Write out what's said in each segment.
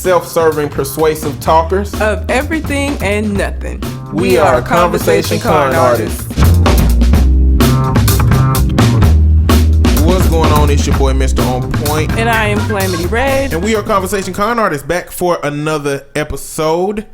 self-serving, persuasive talkers of everything and nothing. We are Conversation Con Artists. What's going on? It's your boy, Mr. On Point. And I am Calamity Red. And we are Conversation Con Artists, back for another episode.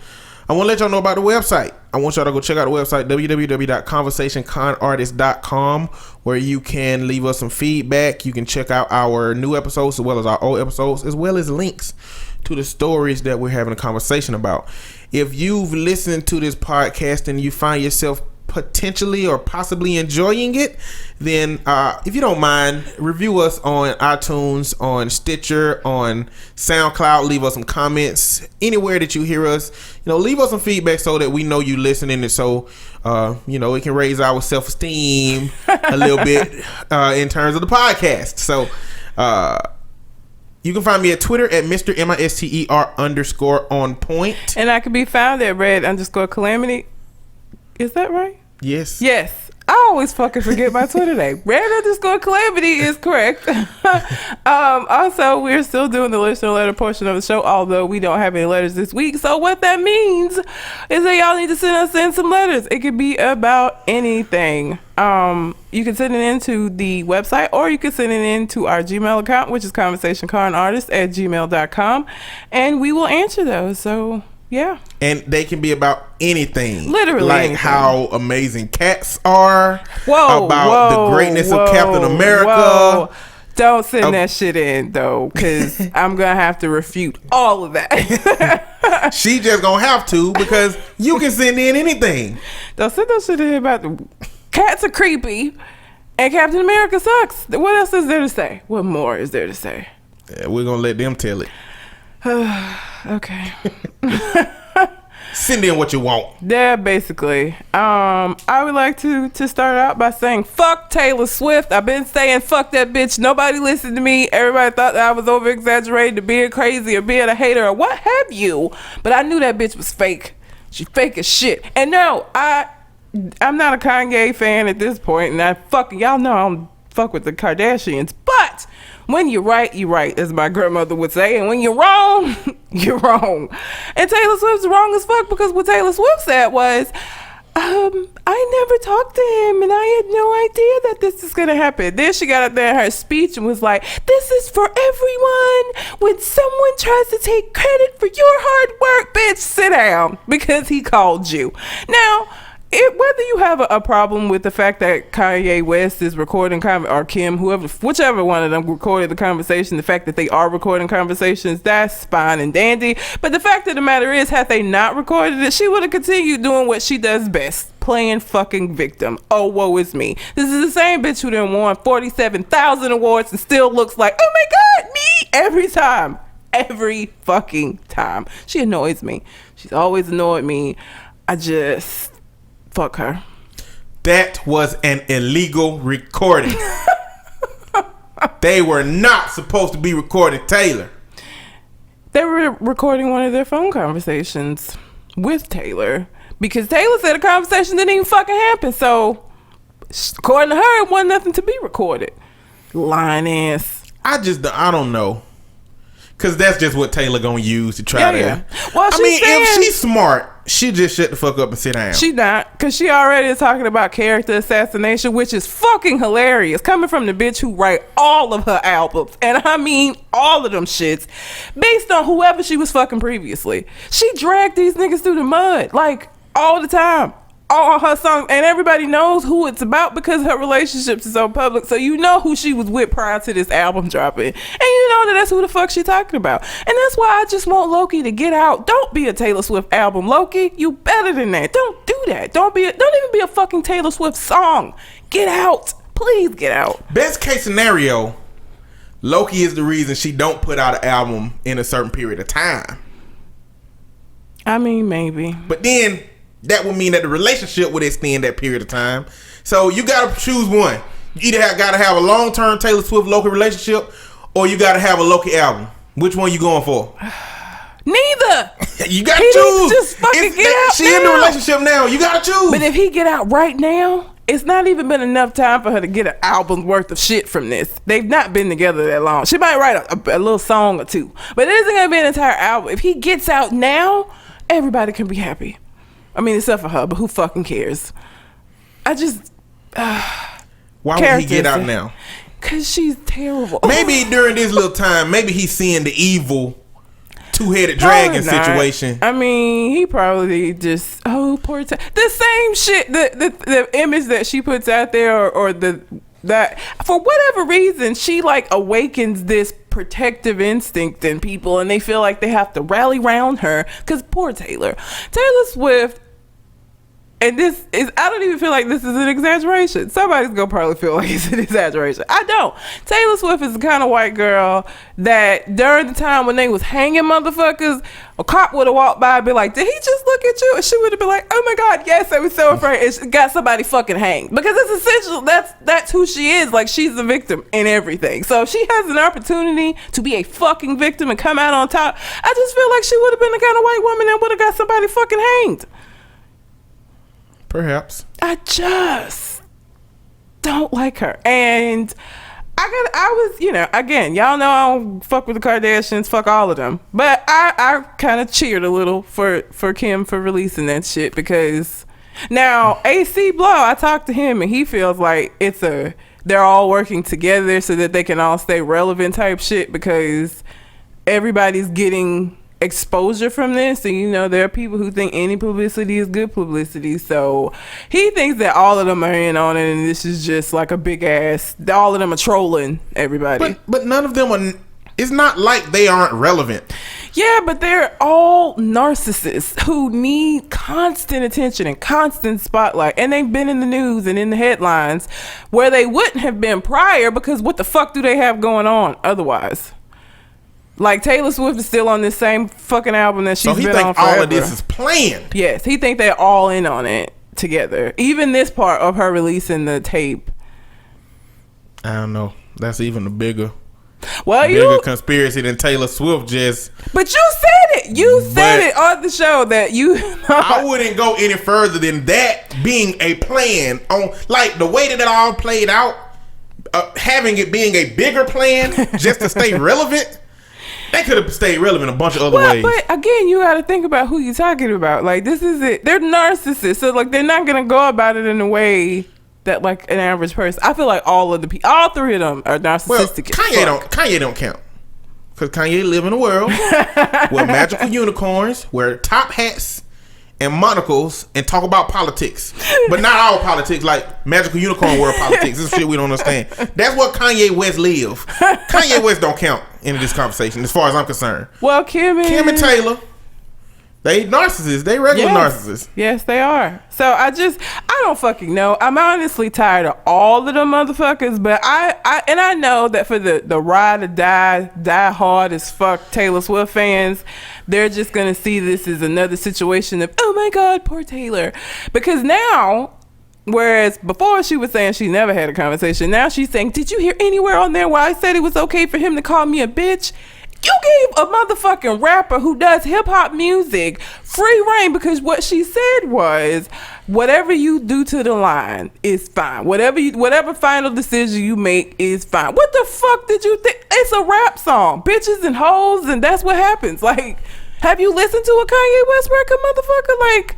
I want to let y'all know about the website. I want y'all to go check out the website, www.conversationconartist.com, where you can leave us some feedback. You can check out our new episodes as well as our old episodes, as well as links to the stories that we're having a conversation about. If you've listened to this podcast and you find yourself potentially or possibly enjoying it, then if you don't mind, review us on iTunes, on Stitcher, on SoundCloud. Leave us some comments anywhere that you hear us. Leave us some feedback so that we know you listening, and so it can raise our self-esteem a little bit in terms of the podcast. So you can find me at Twitter at Mr. MISTER_on-point. And I can be found at Red_Calamity. Is that right? Yes. Yes. I always fucking forget my Twitter name. Red_Calamity is correct. Also, we're still doing the listener letter portion of the show, although we don't have any letters this week. So what that means is that y'all need to send us in some letters. It could be about anything. You can send it into the website, or you can send it into our Gmail account, which is conversationconartist@gmail.com, and we will answer those. So yeah. And they can be about anything. Literally like anything. How amazing cats are. About the greatness of Captain America. Whoa. Don't send that shit in, though, because I'm going to have to refute all of that. She just going to have to, because you can send in anything. Don't send that shit in about the cats are creepy and Captain America sucks. What else is there to say? What more is there to say? Yeah, we're going to let them tell it. Okay. Send in what you want. Yeah, basically. I would like to start out by saying fuck Taylor Swift. I've been saying fuck that bitch. Nobody listened to me. Everybody thought that I was over exaggerating to being crazy or being a hater or what have you. But I knew that bitch was fake. She fake as shit. And no, I'm not a Kanye fan at this point, and y'all know I don't fuck with the Kardashians, but when you're right, you're right, as my grandmother would say, and when you're wrong, you're wrong. And Taylor Swift's wrong as fuck, because what Taylor Swift said was, I never talked to him, and I had no idea that this is gonna happen. Then she got up there in her speech and was like, this is for everyone. When someone tries to take credit for your hard work, bitch, sit down, because he called you. Now, whether you have a problem with the fact that Kanye West is recording or Kim, whichever one of them recorded the conversation, the fact that they are recording conversations, that's fine and dandy. But the fact of the matter is, had they not recorded it, she would have continued doing what she does best, playing fucking victim. Oh, woe is me. This is the same bitch who done won 47,000 awards and still looks like, oh my God, me, every time. Every fucking time. She annoys me. She's always annoyed me. Fuck her. That was an illegal recording. They were not supposed to be recording Taylor. They were recording one of their phone conversations with Taylor, because Taylor said the conversation didn't even fucking happen. So, according to her, it wasn't nothing to be recorded. Lying ass. I don't know. Because that's just what Taylor gonna use to try to... Yeah. Well, if she's smart, she just shut the fuck up and sit down. She not, because she already is talking about character assassination, which is fucking hilarious, coming from the bitch who write all of her albums, and I mean all of them shits, based on whoever she was fucking previously. She dragged these niggas through the mud, like, all the time. All her songs, and everybody knows who it's about because her relationships is so public, so you know who she was with prior to this album dropping, and you know that's who the fuck she talking about. And that's why I just want Loki to get out. Don't be a Taylor Swift album, Loki. You better than that. Don't do that. Don't even be a fucking Taylor Swift song. Get out. Please get out. Best case scenario, Loki is the reason she don't put out an album in a certain period of time. I mean, maybe. But then that would mean that the relationship would extend that period of time. So you gotta choose one. You either gotta have a long-term Taylor Swift Loki relationship, or you gotta have a Loki album. Which one you going for? Neither. You gotta he choose. Just fucking get out. She in the relationship now. You gotta choose. But if he get out right now it's not even been enough time for her to get an album's worth of shit from this. They've not been together that long. She might write a little song or two, but it isn't gonna be an entire album. If he gets out now, everybody can be happy. I mean, except for her, but who fucking cares? I just why would he get out now? Cause she's terrible. Maybe during this little time, maybe he's seeing the evil two-headed dragon situation. I mean, he probably just poor the same shit. The image that she puts out there, or that for whatever reason she like awakens this protective instinct in people, and they feel like they have to rally around her. Cause poor Taylor Swift. And this is, I don't even feel like this is an exaggeration. Somebody's gonna probably feel like it's an exaggeration. I don't. Taylor Swift is the kind of white girl that during the time when they was hanging motherfuckers, a cop would have walked by and be like, did he just look at you? And she would have been like, oh my God, yes, I was so afraid. And she got somebody fucking hanged. Because it's essential, that's who she is. Like, she's the victim in everything. So if she has an opportunity to be a fucking victim and come out on top, I just feel like she would have been the kind of white woman that would have got somebody fucking hanged. Perhaps. I just don't like her. And I was, again, y'all know I don't fuck with the Kardashians, fuck all of them. But I kind of cheered a little for Kim for releasing that shit, because now AC Blow, I talked to him and he feels like they're all working together so that they can all stay relevant type shit, because everybody's getting exposure from this, and there are people who think any publicity is good publicity, so he thinks that all of them are in on it, and this is just like a big ass, all of them are trolling everybody, but none of them are. It's not like they aren't relevant. Yeah, but they're all narcissists who need constant attention and constant spotlight, and they've been in the news and in the headlines where they wouldn't have been prior, because what the fuck do they have going on otherwise? Like, Taylor Swift is still on this same fucking album that she's been on forever. So he think all of this is planned? Yes, he think they're all in on it together. Even this part of her releasing the tape. I don't know. That's even a bigger conspiracy than Taylor Swift just... But you said it. You said it on the show that you... I wouldn't go any further than that being a plan on... Like, the way that it all played out, having it being a bigger plan just to stay relevant... They could have stayed relevant a bunch of other ways. But again, you got to think about who you're talking about. Like, this is it. They're narcissists, so like they're not gonna go about it in a way that like an average person. I feel like all three of them are narcissistic. Well, Kanye don't count, because Kanye live in a world where magical unicorns wear top hats and monocles and talk about politics, but not all politics, like magical unicorn world politics. This is shit we don't understand. That's what Kanye West live. Kanye West don't count in this conversation as far as I'm concerned. Well, Kim and Taylor, they narcissists. They regular narcissists. Yes, they are. So I don't fucking know. I'm honestly tired of all of them motherfuckers, but I know that for the ride or die hard as fuck Taylor Swift fans, they're just gonna see this as another situation of, oh my God, poor Taylor. Because now, whereas before she was saying she never had a conversation, now she's saying, did you hear anywhere on there where I said it was okay for him to call me a bitch? You gave a motherfucking rapper who does hip hop music free reign, because what she said was, whatever you do to the line is fine. Whatever final decision you make is fine. What the fuck did you think? It's a rap song, bitches and hoes, and that's what happens. Like, have you listened to a Kanye West record, motherfucker? Like,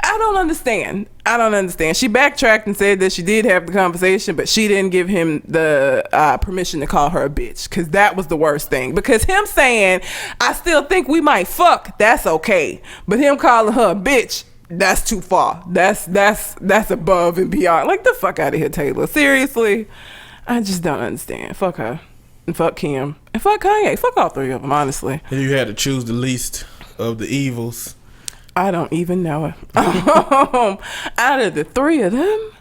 I don't understand. She backtracked and said that she did have the conversation, but she didn't give him the permission to call her a bitch, because that was the worst thing. Because him saying, I still think we might fuck, that's okay. But him calling her a bitch, that's too far. That's above and beyond. Like, the fuck out of here, Taylor. Seriously. I just don't understand. Fuck her. And fuck Kim. And fuck Kanye. Fuck all three of them, honestly. If you had to choose the least of the evils... I don't even know it. Out of the three of them,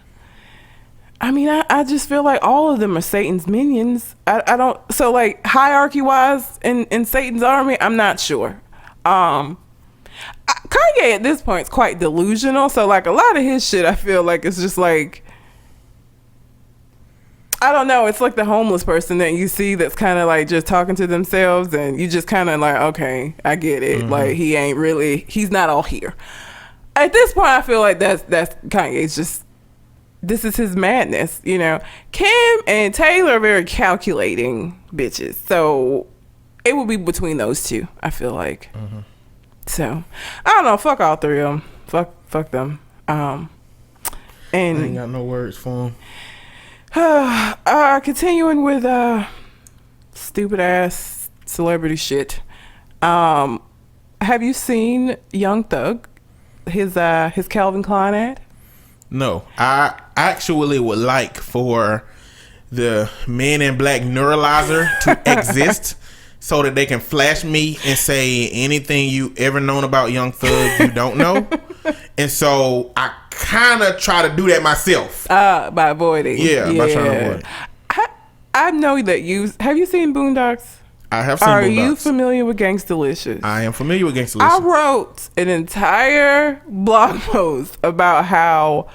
I mean, I just feel like all of them are Satan's minions. I don't, so like hierarchy wise in Satan's army, I'm not sure. Kanye at this point is quite delusional. So like a lot of his shit, I feel like it's just like, I don't know. It's like the homeless person that you see that's kind of like just talking to themselves, and you just kind of like, okay, I get it. Mm-hmm. Like he's not all here. At this point, I feel like that's Kanye's just this is his madness, you know. Kim and Taylor are very calculating bitches, so it would be between those two, I feel like. So I don't know, fuck all three of them, fuck them. And I ain't got no words for him. Continuing with stupid ass celebrity shit. Have you seen Young Thug, his Calvin Klein ad? No, I actually would like for the Men in Black neuralizer to exist so that they can flash me and say anything you ever known about Young Thug you don't know. And so I kind of try to do that myself. By avoiding. Yeah, by trying to avoid. I know that have you seen Boondocks? I have seen Are Boondocks. you familiar with Gangstalicious? I am familiar with Gangstalicious. I wrote an entire blog post about how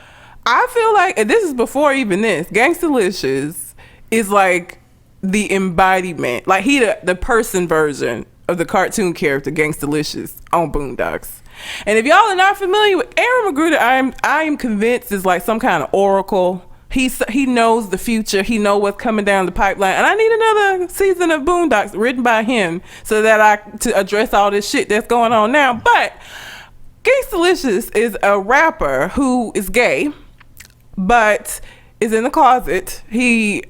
I feel like, and this is before even this, Gangstalicious is like the embodiment, like he the person version of the cartoon character Gangstalicious on Boondocks. And if y'all are not familiar with Aaron Magruder, I am convinced is like some kind of oracle. He knows the future. He knows what's coming down the pipeline. And I need another season of Boondocks written by him so that to address all this shit that's going on now. But Gangstalicious is a rapper who is gay, but is in the closet. He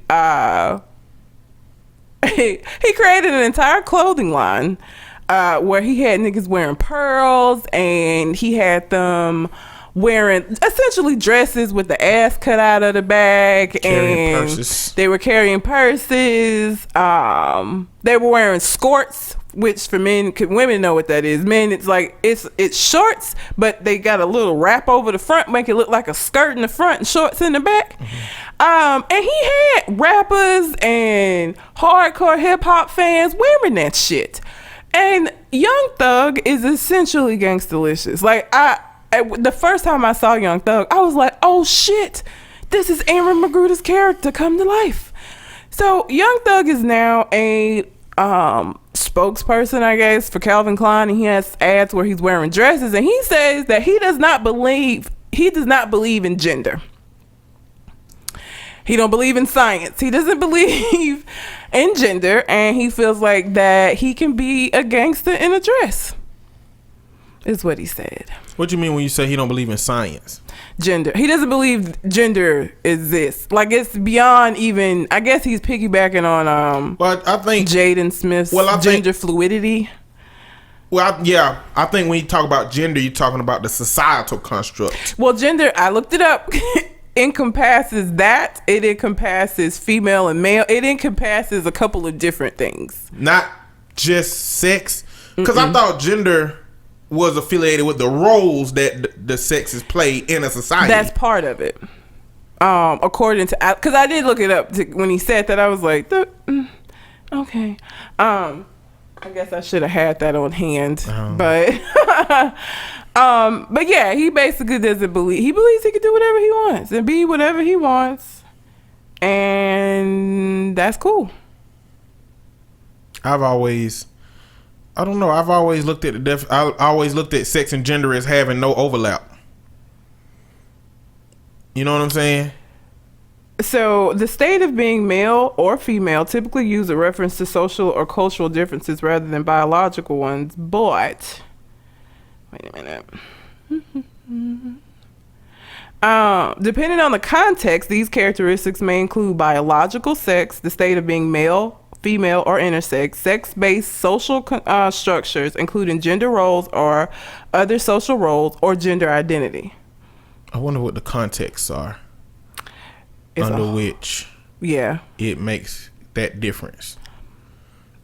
created an entire clothing line where he had niggas wearing pearls, and he had them wearing essentially dresses with the ass cut out of the back, Carrying and purses. they were carrying purses. They were wearing skirts, which for men, women know what that is. Men, it's like it's shorts, but they got a little wrap over the front, make it look like a skirt in the front and shorts in the back. And he had rappers and hardcore hip hop fans wearing that shit. And Young Thug is essentially Gangstalicious. Like the first time I saw Young Thug, I was like, oh shit, this is Aaron Magruder's character come to life. So Young Thug is now a spokesperson, I guess, for Calvin Klein, and he has ads where he's wearing dresses, and he says that he does not believe in gender. He don't believe in science. He doesn't believe in gender, and he feels like that he can be a gangster in a dress. Is what he said. What do you mean when you say he don't believe in science? Gender. He doesn't believe gender exists. Like it's beyond even. I guess he's piggybacking on Well, I think Jaden Smith's gender fluidity. Well, I think when you talk about gender, you're talking about the societal construct. Well, gender, I looked it up. Encompasses that. It encompasses female and male. It encompasses a couple of different things. Not just sex. Because I thought gender was affiliated with the roles that the sexes play in a society. That's part of it. According to, because I did look it up when he said that. I was like, okay. I guess I should have had that on hand, but yeah, he basically doesn't believe. He believes he can do whatever he wants and be whatever he wants, and that's cool. I've always looked at I always looked at sex and gender as having no overlap. You know what I'm saying? So the state of being male or female typically use a reference to social or cultural differences rather than biological ones. But wait a minute. Depending on the context, these characteristics may include biological sex, the state of being male, female, or intersex, sex-based social structures, including gender roles or other social roles, or gender identity. I wonder what the contexts are It's under which it makes that difference.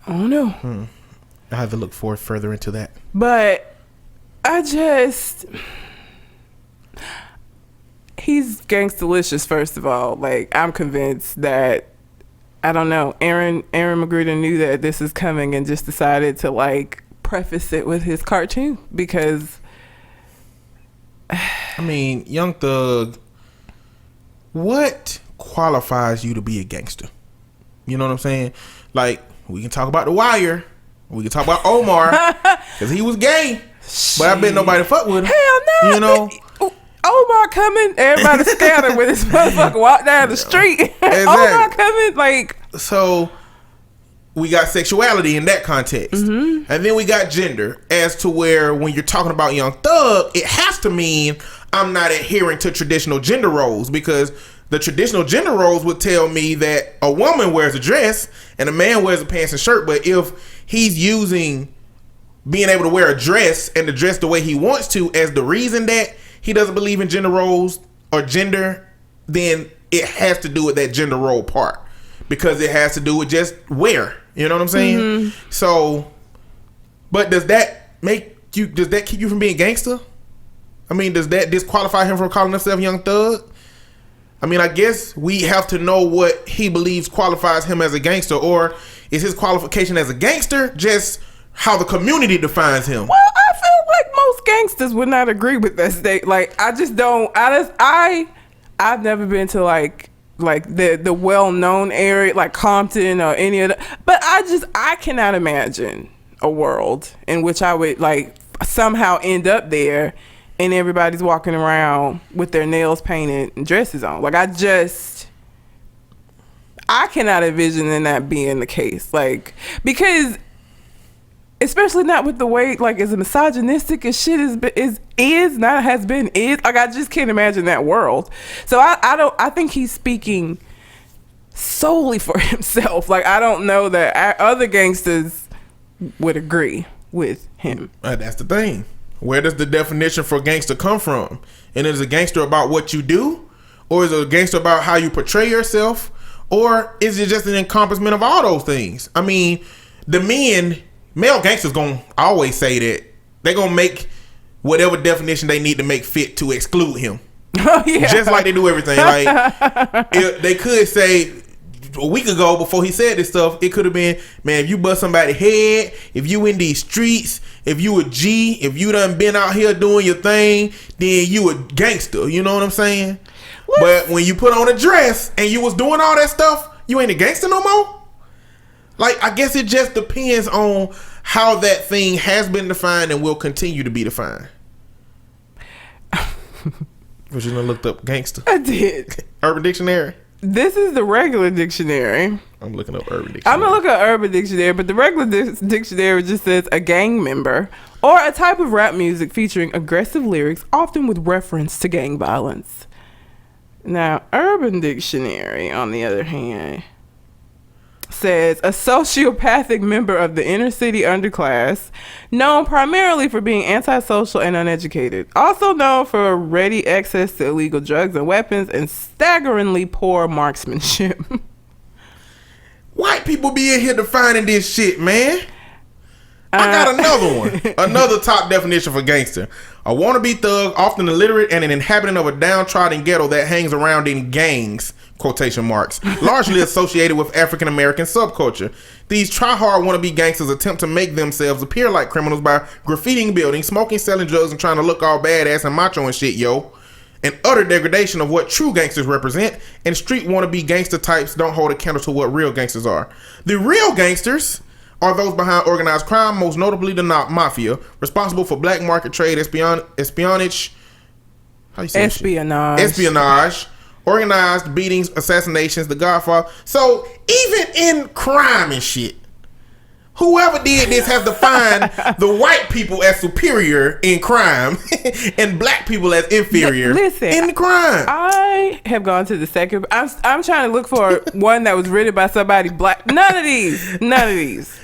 I don't know. I have to look further into that. But he's Gangstalicious, first of all. Like, I'm convinced that, I don't know, Aaron Magruder knew that this is coming and just decided to like preface it with his cartoon because I mean, Young Thug, what qualifies you to be a gangster? You know what I'm saying? Like, we can talk about The Wire. We can talk about Omar because he was gay, but I bet nobody fuck with him. Hell no. You know, Omar coming, everybody scattered with this motherfucker walk down the street. Exactly. Omar coming, like. So we got sexuality in that context. And then we got gender as to where when you're talking about Young Thug, it has to mean I'm not adhering to traditional gender roles, because the traditional gender roles would tell me that a woman wears a dress and a man wears a pants and shirt. But if he's using being able to wear a dress and to dress the way he wants to as the reason that he doesn't believe in gender roles or gender, then it has to do with that gender role part, because it has to do with just wear. You know what I'm saying? So, but does that keep you from being gangster? I mean, does that disqualify him from calling himself Young Thug? I mean, I guess we have to know what he believes qualifies him as a gangster, or is his qualification as a gangster just how the community defines him? Well, I feel like most gangsters would not agree with that state. Like, I just don't. I've never been to like the well-known area like Compton or any of that. But I cannot imagine a world in which I would like somehow end up there and everybody's walking around with their nails painted and dresses on. Like, I cannot envision that being the case. Like, because especially not with the way, like, as misogynistic as shit is like, I just can't imagine that world. So I think he's speaking solely for himself. Like, I don't know that other gangsters would agree with him. That's the thing. Where does the definition for gangster come from? And is a gangster about what you do? Or is it a gangster about how you portray yourself? Or is it just an encompassment of all those things? I mean, male gangsters gonna always say that they're gonna make whatever definition they need to make fit to exclude him. Oh, yeah. Just like they do everything. Like, they could say a week ago before he said this stuff, it could have been, man, if you bust somebody's head, if you in these streets, if you a G, if you done been out here doing your thing, then you a gangster. You know what I'm saying? What? But when you put on a dress and you was doing all that stuff, you ain't a gangster no more? Like, I guess it just depends on how that thing has been defined and will continue to be defined. But you done looked up gangster? I did. Urban Dictionary? This is the regular dictionary. I'm looking up Urban Dictionary. I'm going to look at Urban Dictionary, but the regular dictionary just says a gang member or a type of rap music featuring aggressive lyrics, often with reference to gang violence. Now, Urban Dictionary, on the other hand, says a sociopathic member of the inner city underclass, known primarily for being antisocial and uneducated, also known for ready access to illegal drugs and weapons and staggeringly poor marksmanship. White people be in here defining this shit, man. I got another one. Another top definition for gangster. A wannabe thug, often illiterate and an inhabitant of a downtrodden ghetto that hangs around in gangs, quotation marks, largely associated with African American subculture. These try-hard wannabe gangsters attempt to make themselves appear like criminals by graffitiing buildings, smoking, selling drugs, and trying to look all badass and macho and shit, yo. An utter degradation of what true gangsters represent, and street wannabe gangster types don't hold a candle to what real gangsters are. The real gangsters are those behind organized crime, most notably the mafia, responsible for black market trade, espionage. How you say espionage, organized beatings, assassinations, the Godfather. So even in crime and shit, whoever did this has defined the white people as superior in crime and black people as inferior in crime. I have gone to the second. I'm trying to look for one that was written by somebody black. None of these.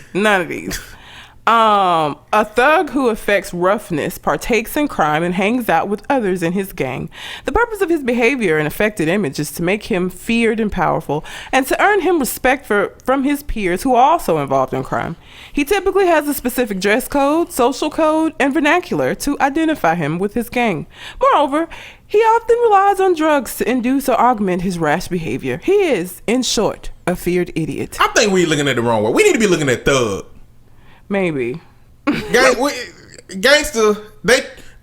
A thug who affects roughness, partakes in crime, and hangs out with others in his gang. The purpose of his behavior and affected image is to make him feared and powerful, and to earn him respect from his peers who are also involved in crime. He typically has a specific dress code, social code, and vernacular to identify him with his gang. Moreover, he often relies on drugs to induce or augment his rash behavior. He is, in short, a feared idiot. I think we're looking at the wrong way. We need to be looking at thug. Maybe. Gangster,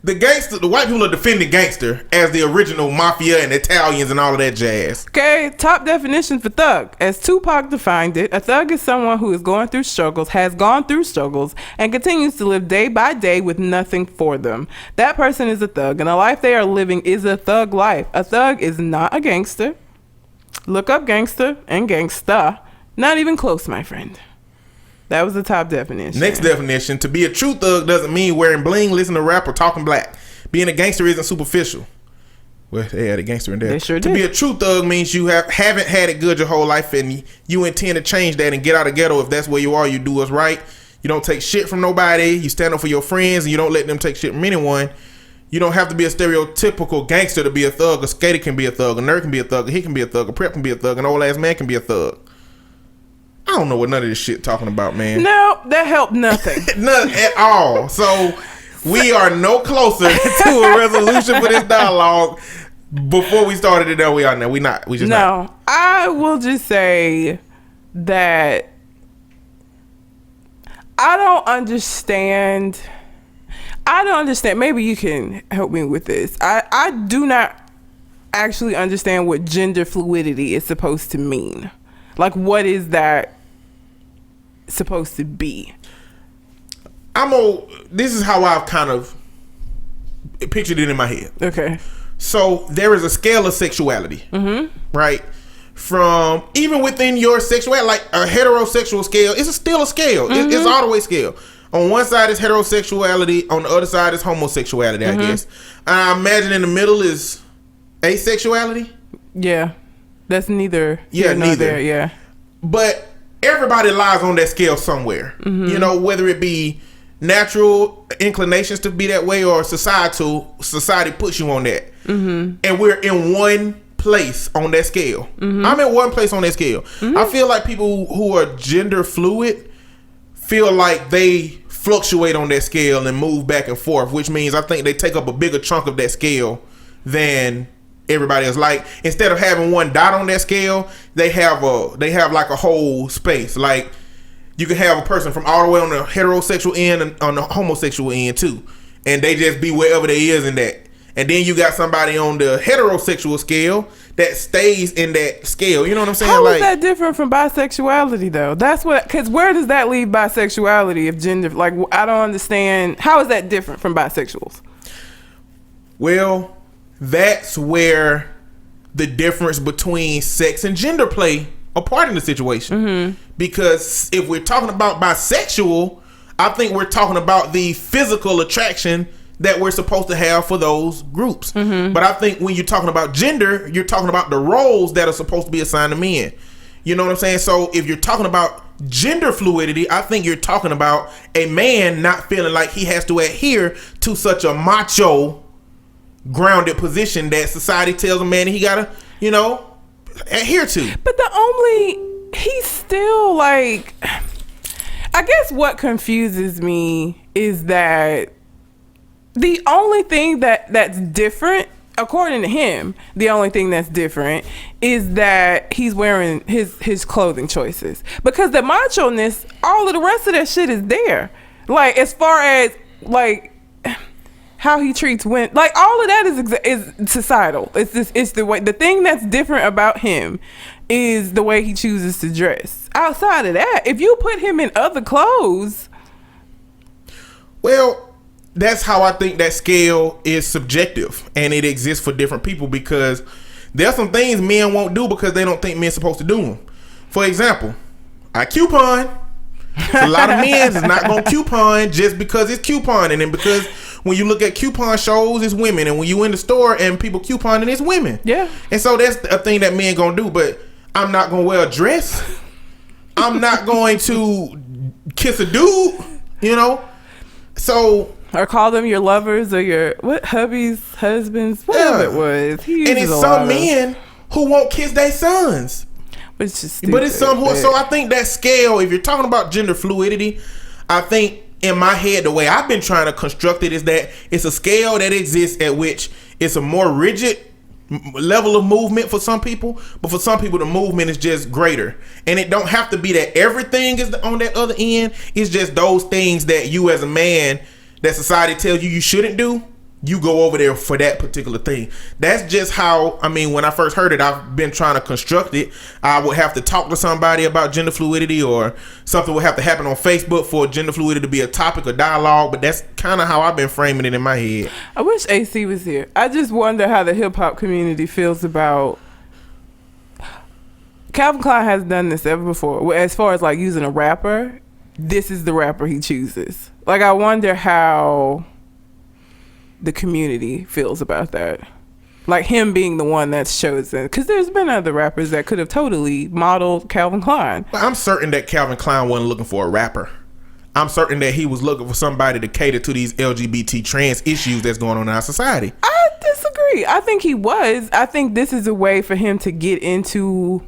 the white people are defending gangster as the original mafia and Italians and all of that jazz. Okay, top definition for thug. As Tupac defined it, a thug is someone who is going through struggles, has gone through struggles, and continues to live day by day with nothing for them. That person is a thug, and the life they are living is a thug life. A thug is not a gangster. Look up gangster and gangsta. Not even close, my friend. That was the top definition. Next definition: to be a true thug doesn't mean wearing bling, listening to rap, or talking black. Being a gangster isn't superficial. Well, they had a gangster in there. They sure to did. be a true thug means you haven't had it good your whole life, and you intend to change that and get out of ghetto. If that's where you are, you do what's right. You don't take shit from nobody. You stand up for your friends, and you don't let them take shit from anyone. You don't have to be a stereotypical gangster to be a thug. A skater can be a thug. A nerd can be a thug. A hit can be a thug. A prep can be a thug. An old ass man can be a thug. I don't know what none of this shit talking about, man. No, that helped nothing. None at all. So we are no closer to a resolution for this dialogue. Before we started it, though, we are now. We not. We just not. No, I will just say that I don't understand. Maybe you can help me with this. I do not actually understand what gender fluidity is supposed to mean. Like, what is that supposed to be? This is how I've kind of pictured it in my head. Okay. So there is a scale of sexuality, right? From even within your sexuality, like a heterosexual scale, it's still a scale. It's all the way scale. On one side is heterosexuality, on the other side is homosexuality, I guess. I imagine in the middle is asexuality. Yeah. That's neither. Neither. There, yeah. But everybody lies on that scale somewhere. You know, whether it be natural inclinations to be that way or society puts you on that. And we're in one place on that scale. I'm in one place on that scale. I feel like people who are gender fluid feel like they fluctuate on that scale and move back and forth, which means I think they take up a bigger chunk of that scale than everybody else. Like, instead of having one dot on that scale, they have like a whole space. Like, you can have a person from all the way on the heterosexual end and on the homosexual end too, and they just be wherever they is in that. And then you got somebody on the heterosexual scale that stays in that scale. You know what I'm saying? How is that different from bisexuality, though? That's what, because where does that leave bisexuality if gender? Like, I don't understand. How is that different from bisexuals? Well, that's where the difference between sex and gender play a part in the situation. Because if we're talking about bisexual, I think we're talking about the physical attraction that we're supposed to have for those groups. But I think when you're talking about gender, you're talking about the roles that are supposed to be assigned to men. You know what I'm saying? So if you're talking about gender fluidity, I think you're talking about a man not feeling like he has to adhere to such a macho grounded position that society tells a man he gotta, adhere to. But he's still like, I guess what confuses me is that the only thing that's different, according to him, the only thing that's different is that he's wearing his clothing choices. Because the macho-ness, all of the rest of that shit is there. Like, as far as, like, how he treats women, like, all of that is societal. It's the way, the thing that's different about him is the way he chooses to dress. Outside of that, if you put him in other clothes, well, that's how I think that scale is subjective, and it exists for different people, because there's some things men won't do because they don't think men supposed to do them. For example, I coupon. So a lot of men is not gonna coupon just because it's couponing, and because when you look at coupon shows, it's women, and when you in the store and people couponing, it's women. Yeah. And so that's a thing that men gonna do. But I'm not gonna wear a dress. I'm not going to kiss a dude. So. Or call them your lovers or your hubbies, husbands, whatever it was. And it's some men who won't kiss their sons. But it's some who. So I think that scale, if you're talking about gender fluidity, I think in my head the way I've been trying to construct it is that it's a scale that exists at which it's a more rigid level of movement for some people, but for some people the movement is just greater. And it don't have to be that everything is on that other end. It's just those things that you as a man, that society tells you shouldn't do, you go over there for that particular thing. That's just how, I mean, when I first heard it, I've been trying to construct it. I would have to talk to somebody about gender fluidity, or something would have to happen on Facebook for gender fluidity to be a topic or dialogue, but that's kind of how I've been framing it in my head. I wish AC was here. I just wonder how the hip-hop community feels about... Calvin Klein has done this ever before. As far as like using a rapper, this is the rapper he chooses. Like, I wonder how the community feels about that. Like, him being the one that's chosen. Because there's been other rappers that could have totally modeled Calvin Klein. But I'm certain that Calvin Klein wasn't looking for a rapper. I'm certain that he was looking for somebody to cater to these LGBT trans issues that's going on in our society. I disagree. I think he was. I think this is a way for him to get into...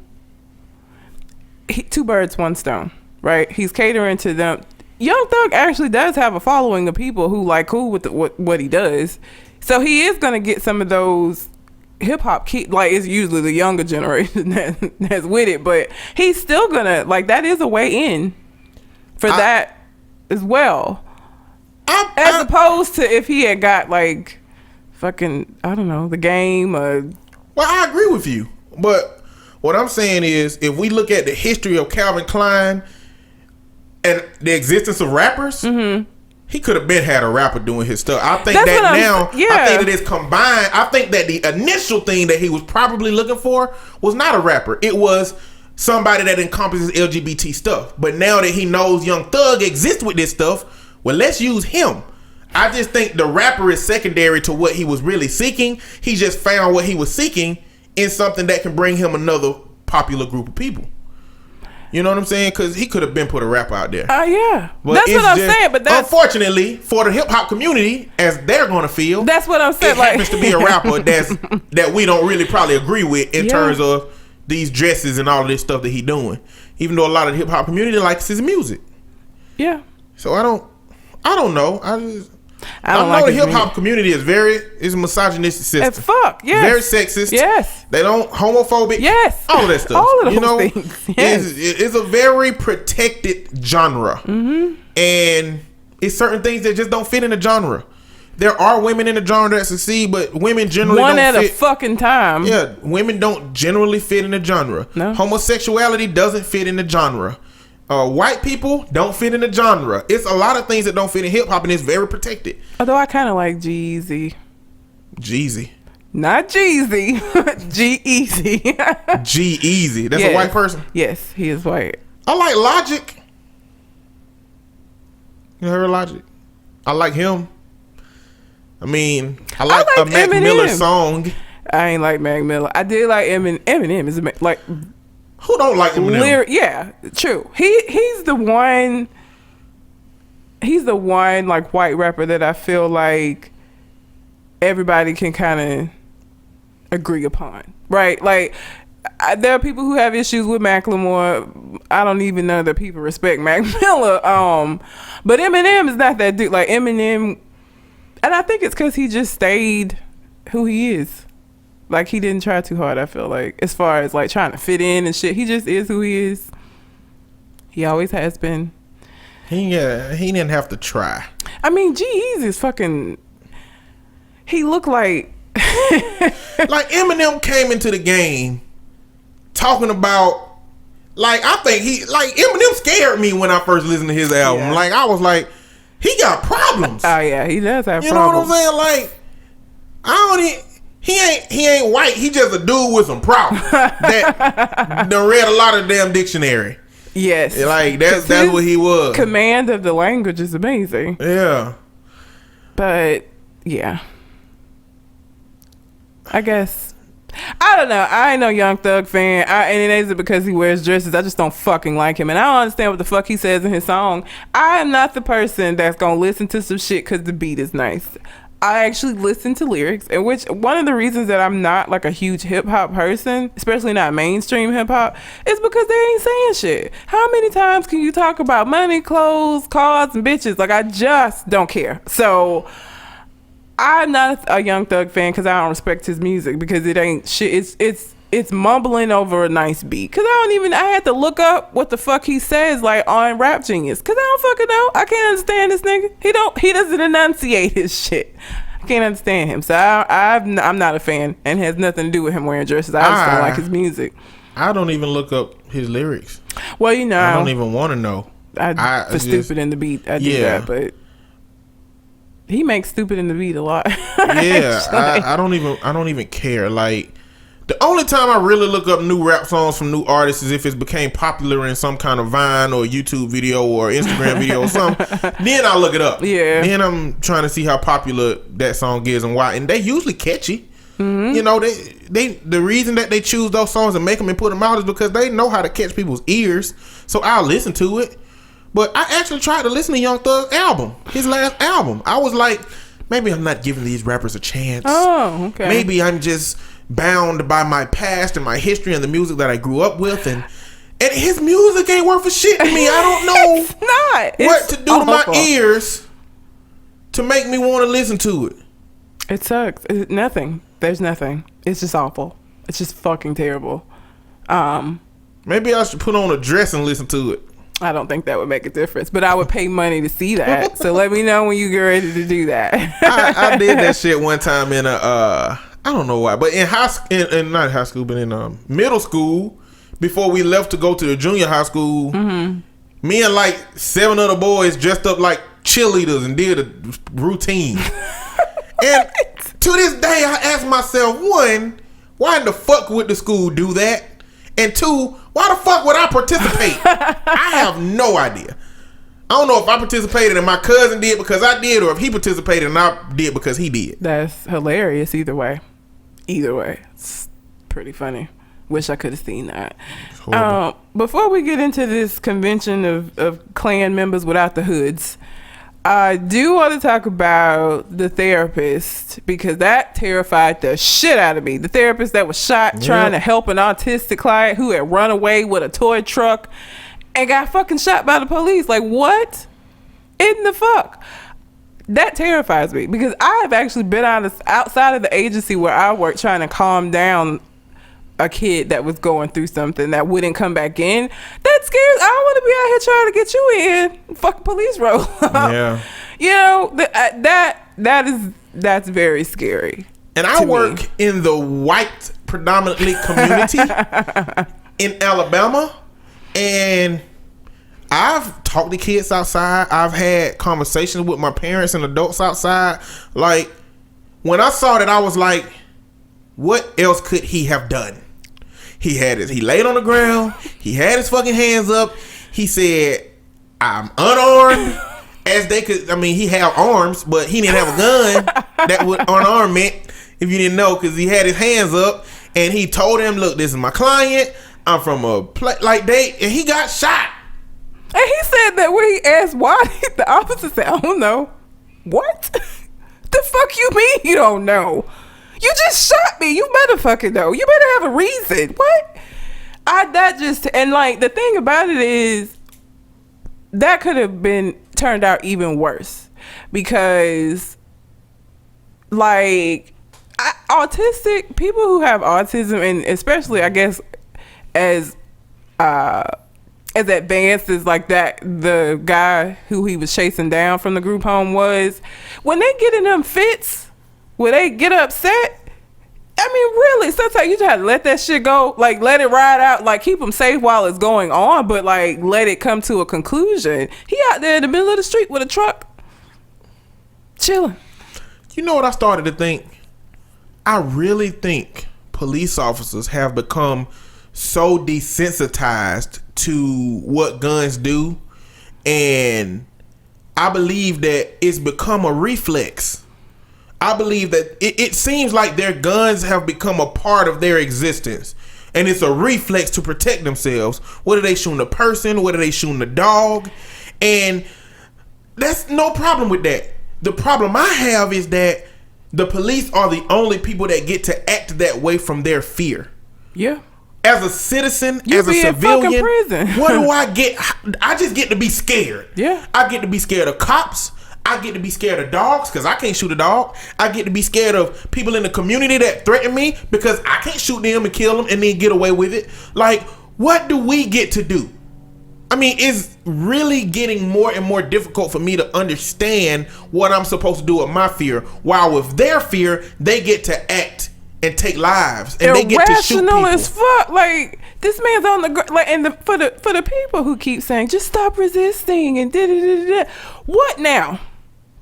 two birds, one stone, right? He's catering to them. Young Thug actually does have a following of people who like cool with what he does, so he is gonna get some of those hip hop like, it's usually the younger generation that's with it, but he's still gonna like, that is a way in for that as well, as opposed to if he had got like fucking, I don't know, The Game or... Well, I agree with you, but what I'm saying is, if we look at the history of Calvin Klein and the existence of rappers, he could have been had a rapper doing his stuff. I think I think that it's combined. I think that the initial thing that he was probably looking for was not a rapper. It was somebody that encompasses LGBT stuff. But now that he knows Young Thug exists with this stuff, well, let's use him. I just think the rapper is secondary to what he was really seeking. He just found what he was seeking in something that can bring him another popular group of people. You know what I'm saying? Because he could have been put a rap out there. Yeah. But that's what I'm saying. But that's... Unfortunately, for the hip hop community, as they're going to feel... That's what I'm saying. It happens to be a rapper that we don't really probably agree with in terms of these dresses and all of this stuff that he doing. Even though a lot of the hip hop community likes his music. Yeah. So I don't know. I know like the hip hop community is a misogynistic system. As fuck, yes. Very sexist. Yes. They don't homophobic. Yes. All of that stuff. All of those things. Yes. It's a very protected genre. And it's certain things that just don't fit in the genre. There are women in the genre that succeed, but women generally don't fit. One at a fucking time. Yeah, women don't generally fit in the genre. No. Homosexuality doesn't fit in the genre. White people don't fit in the genre. It's a lot of things that don't fit in hip hop, and it's very protected. Although I kind of like Jeezy. Jeezy. Not Jeezy. G-Eazy. G-Eazy. That's a white person? Yes, he is white. I like Logic. You heard Logic? I like him. I mean, I like a Mac Miller song. I ain't like Mac Miller. I did like Eminem. Eminem is like... Who don't like Eminem? Yeah, true. He's the one. He's the one like white rapper that I feel like everybody can kind of agree upon, right? Like, there are people who have issues with Macklemore. I don't even know that people respect Mac Miller. But Eminem is not that dude. Like Eminem, and I think it's because he just stayed who he is. Like, he didn't try too hard, I feel like, as far as, like, trying to fit in and shit. He just is who he is. He always has been. He didn't have to try. I mean, G-Eazy is fucking... He looked like... Like, Eminem came into the game talking about... Like, I think Eminem scared me when I first listened to his album. Yeah. Like, I was like, he got problems. Oh, yeah, he does have problems. You know what I'm saying? Like, I don't even... He ain't white. He just a dude with some problems that done read a lot of damn dictionary. Yes, like that's what he was. Command of the language is amazing. Yeah, but yeah, I guess I don't know. I ain't no Young Thug fan, and it isn't because he wears dresses. I just don't fucking like him, and I don't understand what the fuck he says in his song. I am not the person that's gonna listen to some shit because the beat is nice. I actually listen to lyrics, and which one of the reasons that I'm not like a huge hip hop person, especially not mainstream hip hop, is because they ain't saying shit. How many times can you talk about money, clothes, cars, and bitches? Like, I just don't care. So I'm not a Young Thug fan because I don't respect his music, because it ain't shit. It's mumbling over a nice beat. Cause I had to look up what the fuck he says like on Rap Genius. Cause I don't fucking know. I can't understand this nigga. He doesn't enunciate his shit. Can't understand him. So I'm not a fan, and has nothing to do with him wearing dresses. I just don't like his music. I don't even look up his lyrics. Well, you know, I don't even want to know. For Stupid in the Beat, I do that, but he makes Stupid in the Beat a lot. Yeah, I don't even care. Like, the only time I really look up new rap songs from new artists is if it became popular in some kind of Vine or YouTube video or Instagram video or something. Then I look it up. Yeah. Then I'm trying to see how popular that song is and why. And they usually catchy. Mm-hmm. You know, the reason that they choose those songs and make them and put them out is because they know how to catch people's ears. So I'll listen to it. But I actually tried to listen to Young Thug's album, his last album. I was like, maybe I'm not giving these rappers a chance. Oh, okay. Maybe I'm just bound by my past and my history and the music that I grew up with, and his music ain't worth a shit to me. I don't know it's not. what It's to do awful. to my ears to make me want to listen to it. It sucks. Nothing. There's nothing. It's just awful. It's just fucking terrible. Maybe I should put on a dress and listen to it. I don't think that would make a difference, but I would pay money to see that. So let me know when you get ready to do that. I did that shit one time in I don't know why, but in not high school, but in middle school, before we left to go to the junior high school, me and like 7 other boys dressed up like cheerleaders and did a routine. And to this day, I ask myself, one, why in the fuck would the school do that? And two, why the fuck would I participate? I have no idea. I don't know if I participated and my cousin did because I did, or if he participated and I did because he did. That's hilarious either way. Either way. It's pretty funny. Wish I could have seen that. Before we get into this convention of Klan members without the hoods, I do want to talk about the therapist, because that terrified the shit out of me. The therapist that was shot trying to help an autistic client who had run away with a toy truck and got fucking shot by the police. Like, what in the fuck? That terrifies me, because I have actually been outside of the agency where I work trying to calm down a kid that was going through something that wouldn't come back in. That scares. I don't want to be out here trying to get you in. Fucking police roll. Yeah. You know, that's very scary. And I work in the white predominantly community in Alabama, and I've talked to kids outside. I've had conversations with my parents and adults outside. Like, when I saw that, I was like, what else could he have done? He laid on the ground. He had his fucking hands up. He said, I'm unarmed. As they could, I mean, he had arms, but he didn't have a gun. That what unarmed meant, if you didn't know, because he had his hands up. And he told him, look, this is my client. I'm from and he got shot. And he said that when he asked why, the officer said, I don't know. What? The fuck you mean you don't know? You just shot me. You better fucking know. You better have a reason. What? And like, the thing about it is, that could have turned out even worse, because like autistic people who have autism, and especially I guess as advanced as like that the guy who he was chasing down from the group home was, when they get in them fits where they get upset, I mean, really, sometimes you just have to let that shit go. Like, let it ride out. Like, keep them safe while it's going on, but like, let it come to a conclusion. He out there in the middle of the street with a truck, chilling. You know what I started to think? I really think police officers have become so desensitized to what guns do, and I believe that it's become a reflex. I believe that it seems like their guns have become a part of their existence, and it's a reflex to protect themselves. Whether they shooting a person, whether they shooting a dog, and that's no problem with that. The problem I have is that the police are the only people that get to act that way from their fear. Yeah. As a citizen, you as a be civilian, in fucking prison. what do I get? I just get to be scared. Yeah. I get to be scared of cops. I get to be scared of dogs because I can't shoot a dog. I get to be scared of people in the community that threaten me because I can't shoot them and kill them and then get away with it. Like, what do we get to do? I mean, it's really getting more and more difficult for me to understand what I'm supposed to do with my fear. While with their fear, they get to act and take lives, and they get to shoot people. Irrational as fuck. Like, this man's on the like, and for the people who keep saying just stop resisting and da. What now?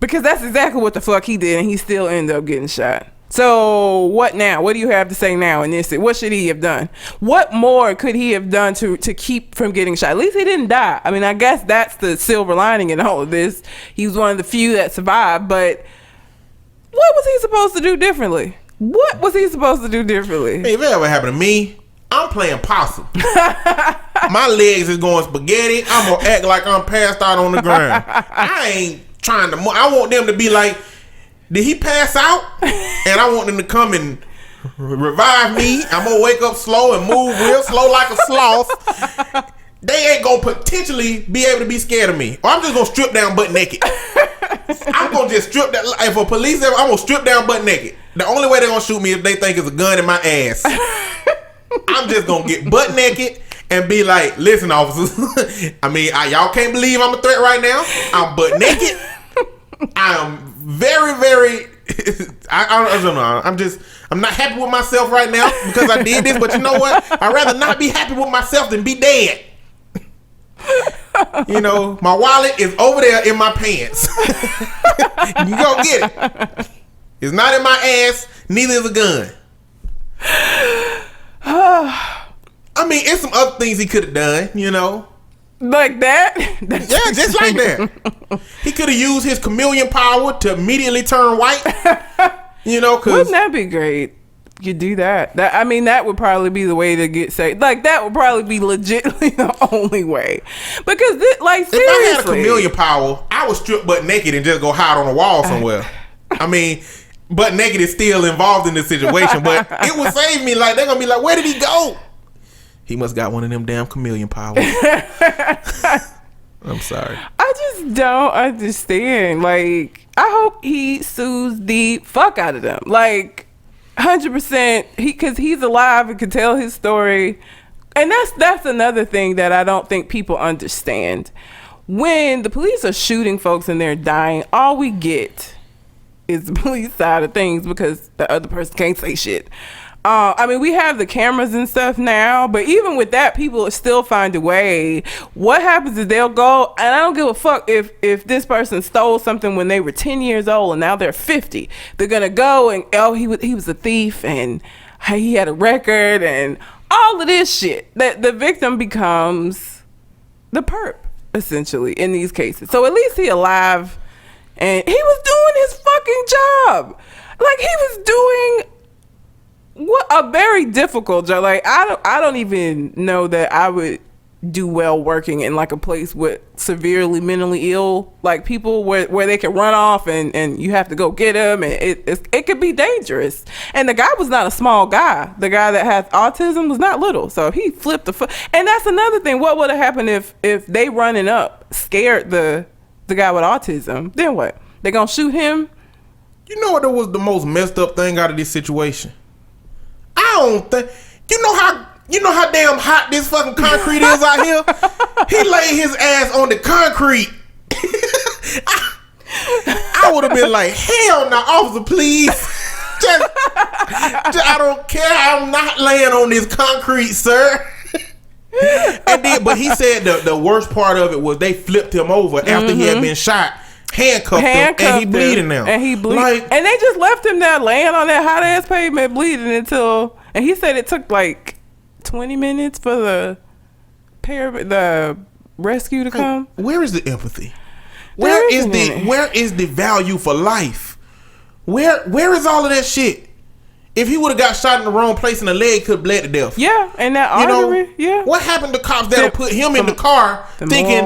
Because that's exactly what the fuck he did, and he still ended up getting shot. So what now? What do you have to say now in this? What should he have done? What more could he have done to keep from getting shot? At least he didn't die. I mean, I guess that's the silver lining in all of this. He was one of the few that survived, but what was he supposed to do differently? What was he supposed to do differently? Hey, if it ever happened to me, I'm playing possum. My legs is going spaghetti. I'm gonna act like I'm passed out on the ground. I ain't trying to. I want them to be like, did he pass out? And I want them to come and revive me. I'm gonna wake up slow and move real slow like a sloth. They ain't gonna potentially be able to be scared of me. Or I'm just gonna strip down butt naked. I'm gonna just strip that. If a police ever, I'm gonna strip down butt naked. The only way they're gonna shoot me is if they think it's a gun in my ass. I'm just gonna get butt naked and be like, listen, officers. I mean, y'all can't believe I'm a threat right now. I'm butt naked. I am very, very. I don't know. I'm not happy with myself right now because I did this. But you know what? I'd rather not be happy with myself than be dead. You know, my wallet is over there in my pants. You go get it. It's not in my ass. Neither is a gun. I mean, it's some other things he could have done. You know. Like that? Yeah, just like that. He could have used his chameleon power to immediately turn white. You know, cause wouldn't that be great? You do that. I mean, that would probably be the way to get saved. Like, that would probably be legitimately the only way. Because, like, seriously. If I had a chameleon power, I would strip butt naked and just go hide on a wall somewhere. I mean, butt naked is still involved in this situation, but it would save me. Like, they're gonna be like, where did he go? He must got one of them damn chameleon powers. I'm sorry. I just don't understand. Like, I hope he sues the fuck out of them. Like, 100%. Because he's alive and can tell his story. And that's another thing that I don't think people understand. When the police are shooting folks and they're dying, all we get is the police side of things because the other person can't say shit. I mean, we have the cameras and stuff now, but even with that, people still find a way. What happens is they'll go, and I don't give a fuck if this person stole something when they were 10 years old and now they're 50. They're gonna go and, he was a thief and he had a record and all of this shit. That the victim becomes the perp, essentially, in these cases. So at least he alive and he was doing his fucking job. Like, he was doing what a very difficult job. Like, I don't even know that I would do well working in like a place with severely mentally ill like people where they can run off and you have to go get them, and it could be dangerous. And the guy was not a small guy. The guy that has autism was not little, so he flipped the foot. And that's another thing. What would have happened if they running up scared the guy with autism? Then what? They gonna shoot him? You know what was the most messed up thing out of this situation? I don't think you know how damn hot this fucking concrete is out here. He laid his ass on the concrete. I would have been like, hell no, officer, please. Just I don't care. I'm not laying on this concrete, sir. And then, but he said the worst part of it was they flipped him over after he had been shot. Handcuffed him, and he bleeding now. And he bleeding. Like, and they just left him there laying on that hot ass pavement bleeding until. And he said it took like 20 minutes for the rescue to come. Where is the empathy? Where is the value for life? Where is all of that shit? If he would have got shot in the wrong place and the leg could have bled to death. Yeah, and that artery, yeah. What happened to cops that'll put him in the car thinking,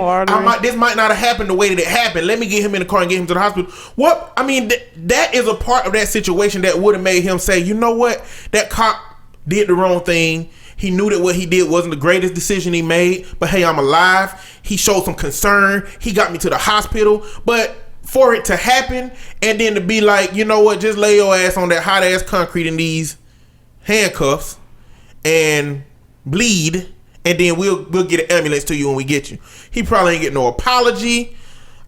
this might not have happened the way that it happened. Let me get him in the car and get him to the hospital. What? I mean, that is a part of that situation that would have made him say, you know what? That cop did the wrong thing. He knew that what he did wasn't the greatest decision he made. But hey, I'm alive. He showed some concern. He got me to the hospital. But for it to happen and then to be like, you know what, just lay your ass on that hot ass concrete in these handcuffs and bleed and then we'll get an ambulance to you when we get you. He probably ain't get no apology.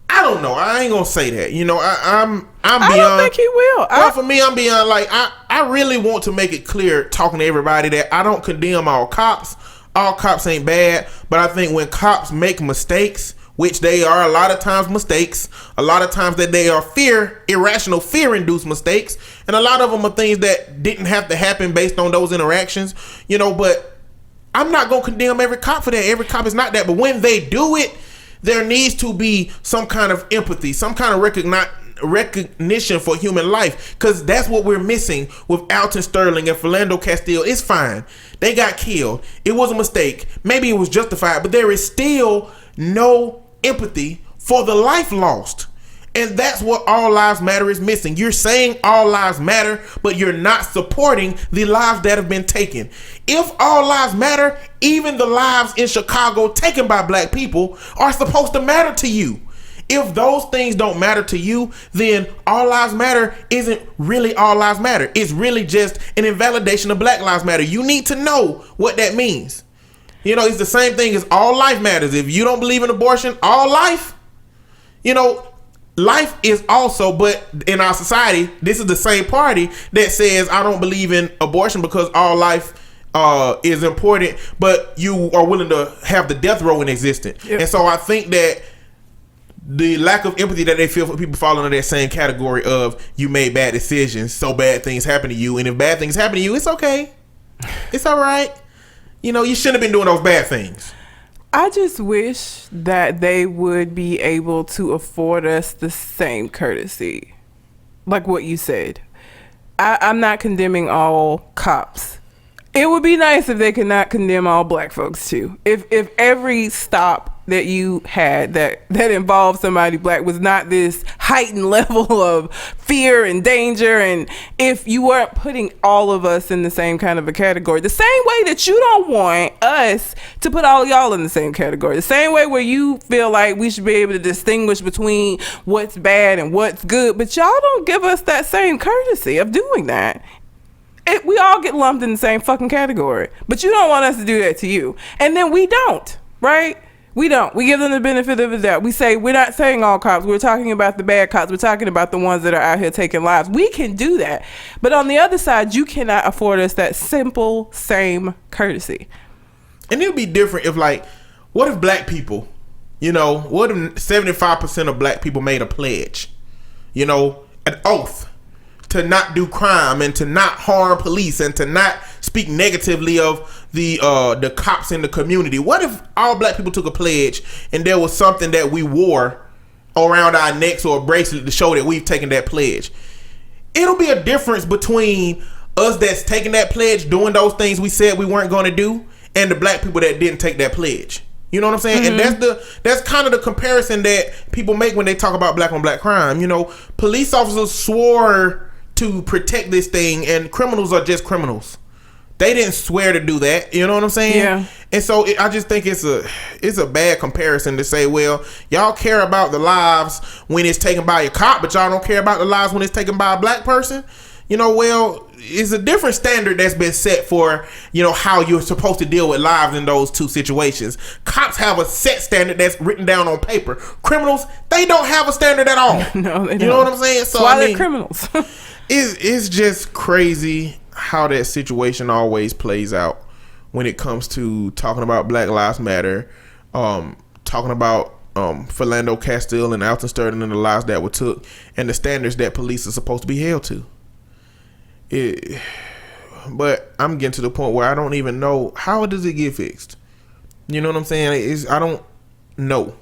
I don't know. I ain't gonna say that. You know, I'm beyond. I don't think he will. Well, for me, I'm beyond. Like, I really want to make it clear, talking to everybody, that I don't condemn all cops. All cops ain't bad, but I think when cops make mistakes, which they are a lot of times mistakes, a lot of times that they are irrational fear-induced mistakes, and a lot of them are things that didn't have to happen based on those interactions. You know, but I'm not gonna condemn every cop for that. Every cop is not that, but when they do it, there needs to be some kind of empathy, some kind of recognition for human life, because that's what we're missing with Alton Sterling and Philando Castile. It's fine. They got killed. It was a mistake. Maybe it was justified, but there is still no empathy for the life lost. And that's what All Lives Matter is missing. You're saying all lives matter, but you're not supporting the lives that have been taken. If all lives matter, even the lives in Chicago taken by black people are supposed to matter to you. If those things don't matter to you, then All Lives Matter isn't really All Lives Matter. It's really just an invalidation of Black Lives Matter. You need to know what that means. You know, it's the same thing as all life matters. If you don't believe in abortion, all life, you know, life is also, but in our society, this is the same party that says, I don't believe in abortion because all life is important, but you are willing to have the death row in existence. Yep. And so I think that the lack of empathy that they feel for people falling under that same category of you made bad decisions, so bad things happen to you, and if bad things happen to you, it's okay. It's all right. You know, you shouldn't have been doing those bad things. I just wish that they would be able to afford us the same courtesy. Like what you said. I'm not condemning all cops. It would be nice if they could not condemn all black folks too. If every stop that you had that involved somebody black was not this heightened level of fear and danger, and if you weren't putting all of us in the same kind of a category, the same way that you don't want us to put all y'all in the same category, the same way where you feel like we should be able to distinguish between what's bad and what's good, but y'all don't give us that same courtesy of doing that. We all get lumped in the same fucking category, but you don't want us to do that to you. And then we don't, right? We don't. We give them the benefit of the doubt. We say, we're not saying all cops. We're talking about the bad cops. We're talking about the ones that are out here taking lives. We can do that. But on the other side, you cannot afford us that simple, same courtesy. And it would be different if, like, what if black people, you know, what if 75% of black people made a pledge, you know, an oath to not do crime and to not harm police and to not speak negatively of the cops in the community? What if all black people took a pledge and there was something that we wore around our necks or a bracelet to show that we've taken that pledge? It'll be a difference between us that's taking that pledge, doing those things we said we weren't going to do, and the black people that didn't take that pledge. You know what I'm saying? Mm-hmm. And that's kind of the comparison that people make when they talk about black on black crime. You know, police officers swore to protect this thing, and criminals are just criminals. They didn't swear to do that. You know what I'm saying? Yeah. And so I just think it's a bad comparison to say, well, y'all care about the lives when it's taken by a cop, but y'all don't care about the lives when it's taken by a black person. You know, well, it's a different standard that's been set for, you know, how you're supposed to deal with lives in those two situations. Cops have a set standard that's written down on paper. Criminals, they don't have a standard at all. No, they don't. You know what I'm saying? So that's why they're criminals. It's just crazy how that situation always plays out when it comes to talking about Black Lives Matter, talking about Philando Castile and Alton Sterling and the lives that were took, and the standards that police are supposed to be held to. But I'm getting to the point where I don't even know, how does it get fixed? You know what I'm saying? I don't know.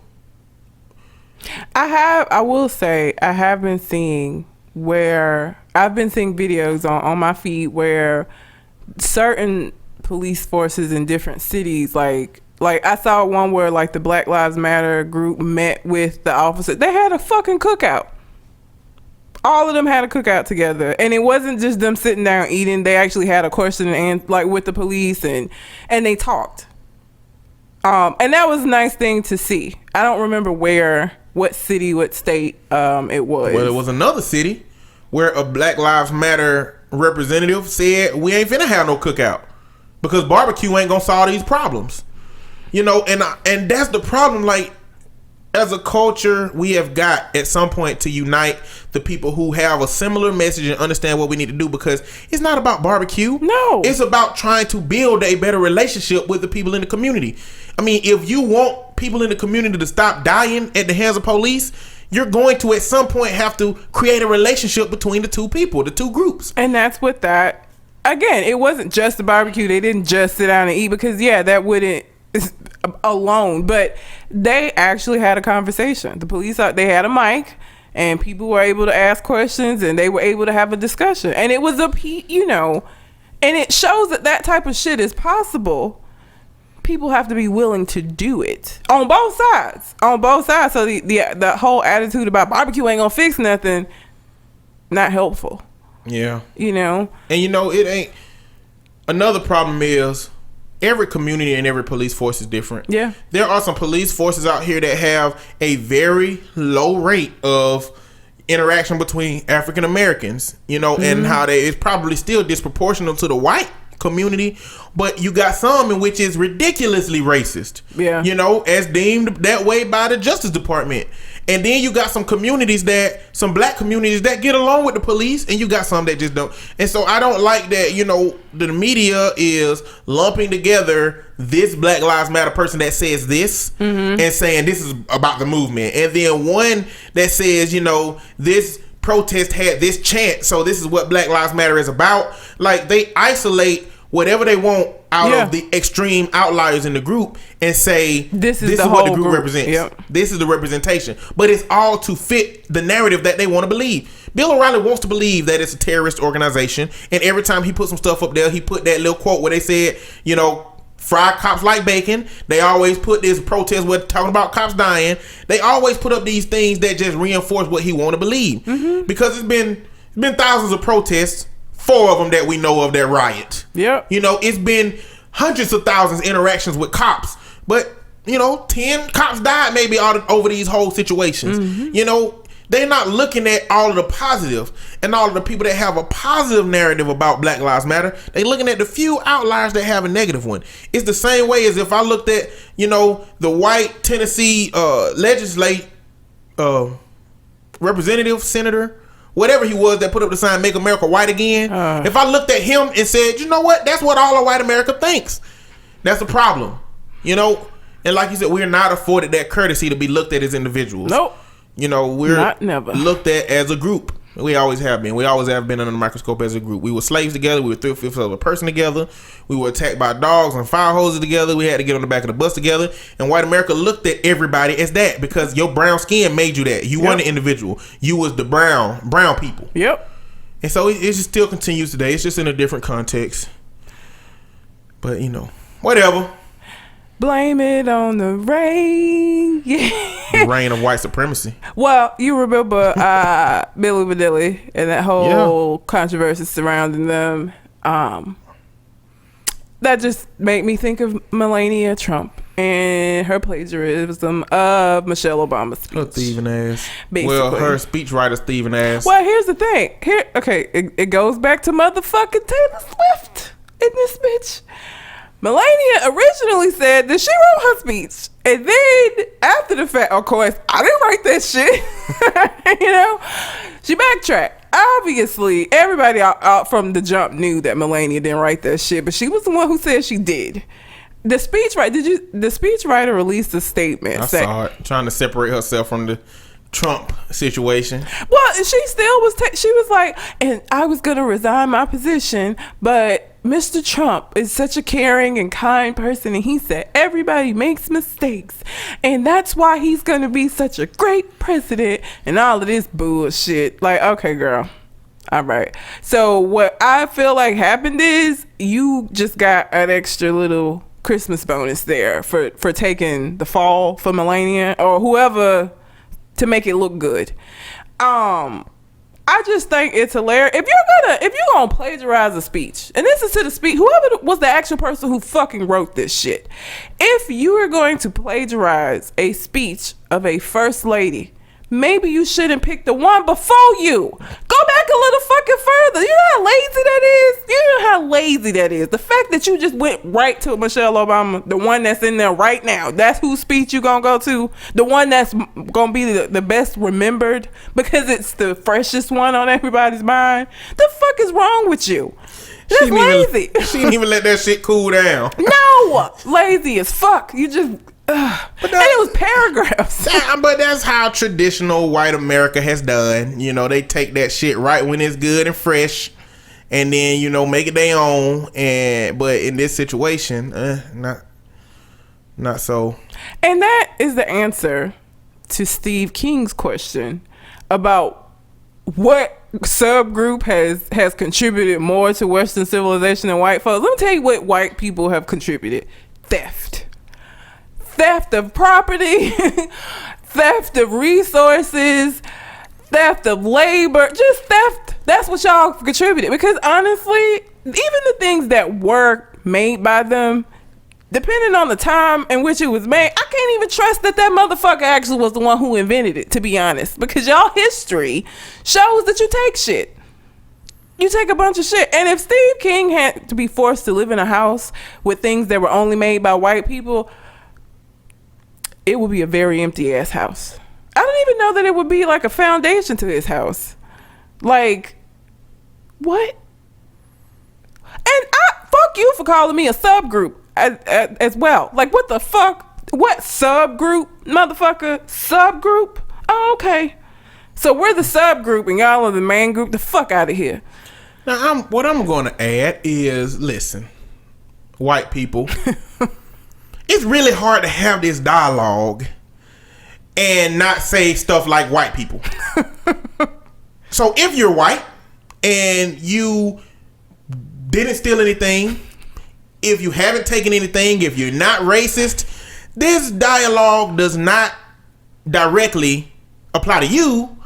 I will say I have been seeing videos on my feed where certain police forces in different cities, like I saw one where like the Black Lives Matter group met with the officers. They had a fucking cookout. All of them had a cookout together, and it wasn't just them sitting down eating. They actually had a question and like with the police, and they talked. And that was a nice thing to see. I don't remember what city, what state it was. Well, it was another city where a Black Lives Matter representative said, we ain't finna have no cookout because barbecue ain't gonna solve these problems. You know, and that's the problem. Like, as a culture, we have got at some point to unite the people who have a similar message and understand what we need to do, because it's not about barbecue. No. It's about trying to build a better relationship with the people in the community. I mean, if you want people in the community to stop dying at the hands of police, you're going to at some point have to create a relationship between the two people, the two groups. And that's what that, again, it wasn't just the barbecue. They didn't just sit down and eat, because yeah, that wouldn't alone, but they actually had a conversation. The police, they had a mic, and people were able to ask questions, and they were able to have a discussion, and it was and it shows that type of shit is possible. People have to be willing to do it on both sides. So the whole attitude about barbecue ain't gonna fix nothing, not helpful. Yeah. And it ain't. Another problem is every community and every police force is different. Yeah. There are some police forces out here that have a very low rate of interaction between African Americans, and how it's probably still disproportional to the white community, but you got some in which is ridiculously racist. Yeah. As deemed that way by the Justice Department. And then you got some some black communities that get along with the police, and you got some that just don't. And so I don't like that, the media is lumping together this Black Lives Matter person that says this and saying this is about the movement. And then one that says, this protest had this chant, so this is what Black Lives Matter is about. Like, they isolate whatever they want out of the extreme outliers in the group and say this is what the group represents. Yep. This is the representation, but it's all to fit the narrative that they want to believe. Bill O'Reilly wants to believe that it's a terrorist organization, and every time he put some stuff up there, he put that little quote where they said, fried cops like bacon. They always put this protest where talking about cops dying. They always put up these things that just reinforce what he want to believe. Because it's been thousands of protests, 4 of them that we know of that riot. Yep. It's been hundreds of thousands of interactions with cops, but 10 cops died maybe over these whole situations. They're not looking at all of the positive and all of the people that have a positive narrative about Black Lives Matter. They're looking at the few outliers that have a negative one. It's the same way as if I looked at, the white Tennessee representative, senator, whatever he was that put up the sign, "Make America White Again." If I looked at him and said, you know what, that's what all of white America thinks. That's the problem. And like you said, we're not afforded that courtesy to be looked at as individuals. Nope. We're looked at as a group. We always have been. We always have been under the microscope as a group. We were slaves together. We were 3/5 of a person together. We were attacked by dogs and fire hoses together. We had to get on the back of the bus together. And white America looked at everybody as that because your brown skin made you that. You weren't an individual. You was the brown people. Yep. And so it just still continues today. It's just in a different context. But, whatever. Blame it on the rain. The reign of white supremacy. Well, you remember Billy Vanilli and that whole controversy surrounding them. That just made me think of Melania Trump and her plagiarism of Michelle Obama's speech. Little thieving ass. Basically. Well, her speechwriter's thieving ass. Well, here's the thing. It goes back to motherfucking Taylor Swift in this bitch. Melania originally said that she wrote her speech, and then after the fact, of course, I didn't write that shit. She backtracked. Obviously, everybody out from the jump knew that Melania didn't write that shit, but she was the one who said she did. The speechwriter released a statement. I saw it, trying to separate herself from the Trump situation. Well, she still was. She was like, and I was gonna resign my position, but Mr. Trump is such a caring and kind person, and he said everybody makes mistakes, and that's why he's gonna be such a great president, and all of this bullshit. Like, okay, girl, all right. So what I feel like happened is you just got an extra little Christmas bonus there for taking the fall for Melania or whoever to make it look good. I just think it's hilarious. If you're gonna plagiarize a speech, and this is to the speech, whoever was the actual person who fucking wrote this shit. If you are going to plagiarize a speech of a first lady, maybe you shouldn't pick the one before you. Go back a little fucking further. You know how lazy that is? You know how lazy that is? The fact that you just went right to Michelle Obama, the one that's in there right now, that's whose speech you gonna go to, the one that's gonna be the best remembered because it's the freshest one on everybody's mind. The fuck is wrong with you? That's lazy. She didn't even let that shit cool down. No! Lazy as fuck. You just... and it was paragraphs. But that's how traditional white America has done. You know, they take that shit right when it's good and fresh, and then, you know, make it their own. But in this situation, not so. And that is the answer to Steve King's question about what subgroup has contributed more to Western civilization than white folks. Let me tell you what white people have contributed. Theft of property, theft of resources, theft of labor, just theft. That's what y'all contributed. Because honestly, even the things that were made by them, depending on the time in which it was made, I can't even trust that motherfucker actually was the one who invented it, to be honest. Because y'all history shows that you take shit. You take a bunch of shit. And if Steve King had to be forced to live in a house with things that were only made by white people, it would be a very empty ass house. I don't even know that it would be like a foundation to his house. Like, what? And fuck you for calling me a subgroup as well. Like, what the fuck? What subgroup, motherfucker? Subgroup? Oh, okay. So we're the subgroup and y'all are the main group. The fuck out of here. Now, what I'm going to add is, listen, white people, it's really hard to have this dialogue and not say stuff like white people. So if you're white and you didn't steal anything, if you haven't taken anything, if you're not racist, this dialogue does not directly apply to you.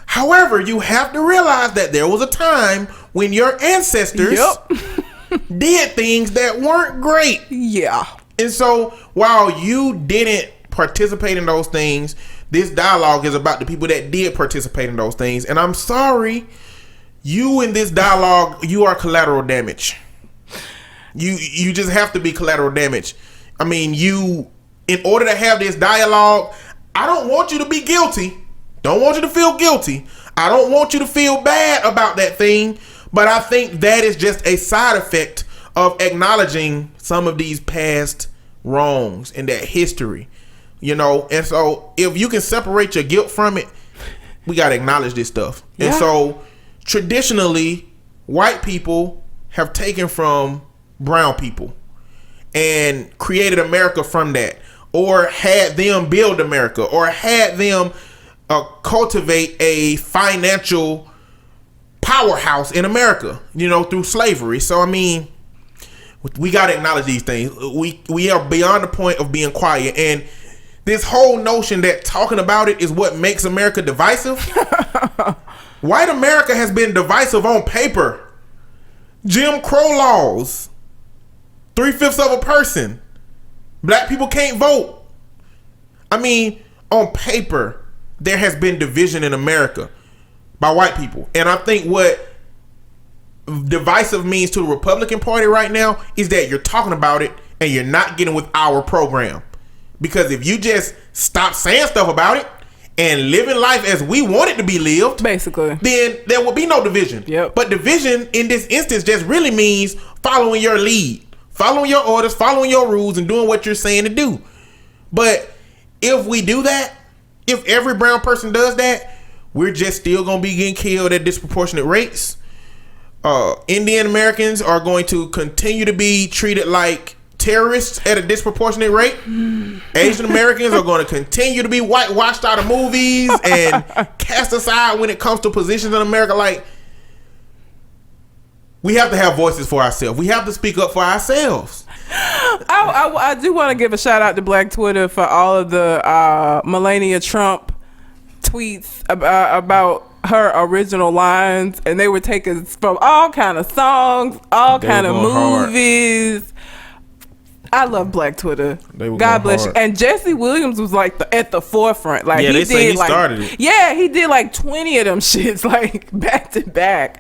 However, you have to realize that there was a time when your ancestors did things that weren't great. Yeah. And so while you didn't participate in those things, this dialogue is about the people that did participate in those things. And I'm sorry, you in this dialogue, you are collateral damage. You just have to be collateral damage. I mean, in order to have this dialogue, I don't want you to be guilty. Don't want you to feel guilty. I don't want you to feel bad about that thing. But I think that is just a side effect of acknowledging some of these past wrongs and that history, you know. And so if you can separate your guilt from it, we got to acknowledge this stuff. Yeah. And so traditionally, white people have taken from brown people and created America from that, or had them build America, or had them cultivate a financial powerhouse in America, you know, through slavery. So I mean, we got to acknowledge these things. We are beyond the point of being quiet. And this whole notion that talking about it is what makes America divisive. White America has been divisive on paper. Jim Crow laws. 3/5 of a person. Black people can't vote. I mean, on paper, there has been division in America by white people. And I think what divisive means to the Republican Party right now is that you're talking about it and you're not getting with our program. Because if you just stop saying stuff about it and living life as we want it to be lived, basically, then there will be no division. Yep. But division in this instance just really means following your lead, following your orders, following your rules, and doing what you're saying to do. But if we do that, if every brown person does that, we're just still going to be getting killed at disproportionate rates. Indian Americans are going to continue to be treated like terrorists at a disproportionate rate. Asian Americans are going to continue to be whitewashed out of movies and cast aside when it comes to positions in America. Like, we have to have voices for ourselves. We have to speak up for ourselves. I do want to give a shout out to Black Twitter for all of the Melania Trump tweets about her original lines, and they were taken from all kind of songs, all kind of movies. I love Black Twitter. They were God going bless you. hard. And Jesse Williams was like at the forefront. Like Yeah, he they say he like, started it. Yeah, he did like 20 of them shits like back to back.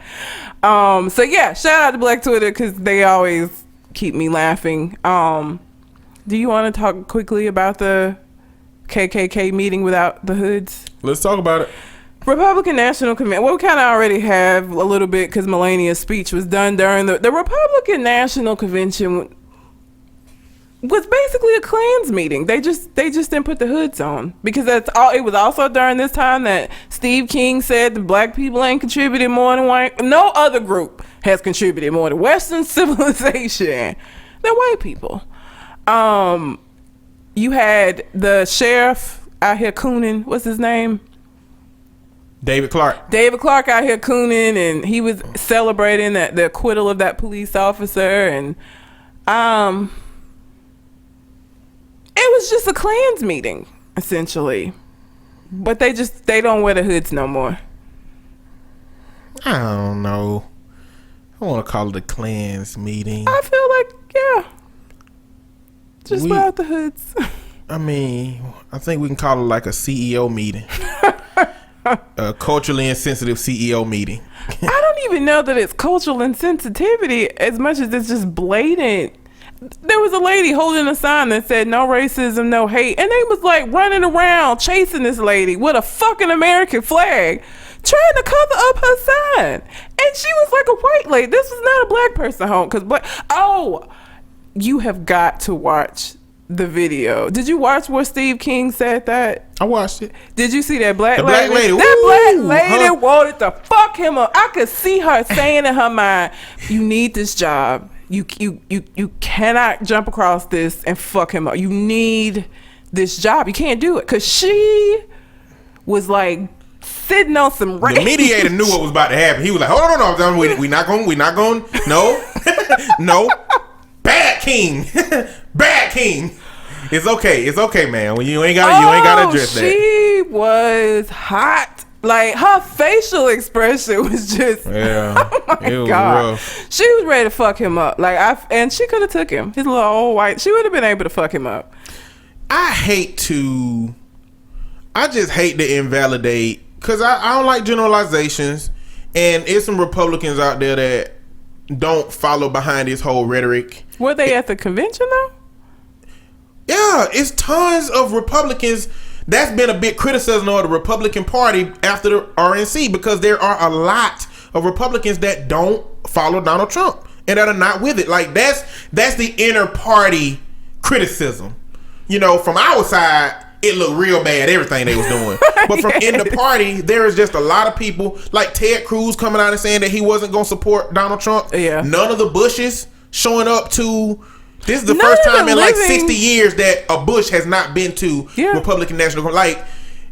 So yeah, shout out to Black Twitter because they always keep me laughing. Do you want to talk quickly about the KKK meeting without the hoods? Let's talk about it. Republican National Convention. Well, we kind of already have a little bit because Melania's speech was done during the Republican National Convention. Was basically a Klans meeting. They just didn't put the hoods on because that's all. It was also during this time that Steve King said the black people ain't contributed more than white. No other group has contributed more to Western civilization than white people. You had the sheriff out here cooning. What's his name? David Clark out here cooning, and he was celebrating that the acquittal of that police officer, and it was just a Klans meeting essentially, but they don't wear the hoods no more. I don't know. I want to call it a Klans meeting. I feel like just without the hoods. I mean, I think we can call it like a CEO meeting. A culturally insensitive CEO meeting. I don't even know that it's cultural insensitivity as much as it's just blatant. There was a lady holding a sign that said no racism, no hate, and they was like running around chasing this lady with a fucking American flag trying to cover up her sign, and she was like a white lady. This was not a black person home because you have got to watch the video. Did you watch where Steve King said that? I watched it. Did you see that black black lady? That black lady wanted to fuck him up. I could see her saying in her mind, "You need this job. You cannot jump across this and fuck him up. You need this job. You can't do it." Cause she was like sitting on some rain. The mediator knew what was about to happen. He was like, "Hold on, we not going. No, no, bad king, bad king. It's okay, man. When you ain't gotta address that." She was hot. Like her facial expression was just, yeah. Oh my it was God. rough. She was ready to fuck him up. And she could have took him. His little old white. She would have been able to fuck him up. I just hate to invalidate, because I don't like generalizations, and there's some Republicans out there that don't follow behind this whole rhetoric. Were they at the convention though? Yeah, it's tons of Republicans. That's been a big criticism of the Republican Party after the RNC, because there are a lot of Republicans that don't follow Donald Trump and that are not with it. Like that's the inner party criticism. You know, from our side, it looked real bad, everything they was doing. But from in the party, there is just a lot of people like Ted Cruz coming out and saying that he wasn't going to support Donald Trump. Yeah. None of the Bushes showing up to. This is the first time in like 60 years that a Bush has not been to Republican National. Like,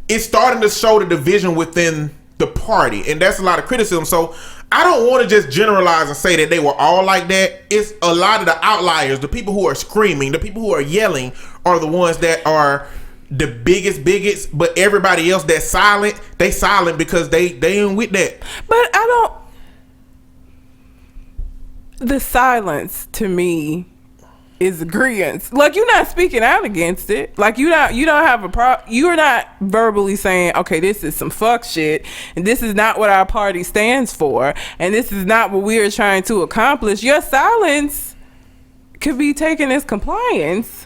it's starting to show the division within the party, and that's a lot of criticism. So I don't want to just generalize and say that they were all like that. It's a lot of the outliers, the people who are screaming, the people who are yelling, are the ones that are the biggest bigots. But everybody else that's silent, they silent because they ain't with that. But I don't. The silence to me is agreeance. Like, you're not speaking out against it. Like, you don't have a problem. You're not verbally saying, okay, this is some fuck shit, and this is not what our party stands for, and this is not what we are trying to accomplish. Your silence could be taken as compliance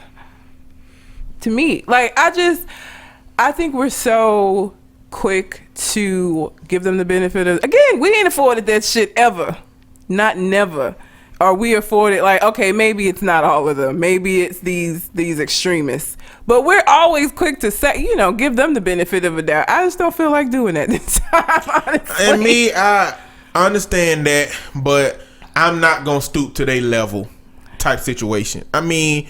to me. Like, I think we're so quick to give them the benefit of, again, we ain't afforded that shit ever. Not never. Or we afforded, like, okay, maybe it's not all of them. Maybe it's these extremists. But we're always quick to say, give them the benefit of a doubt. I just don't feel like doing that this time, honestly. And me, I understand that, but I'm not going to stoop to their level type situation. I mean,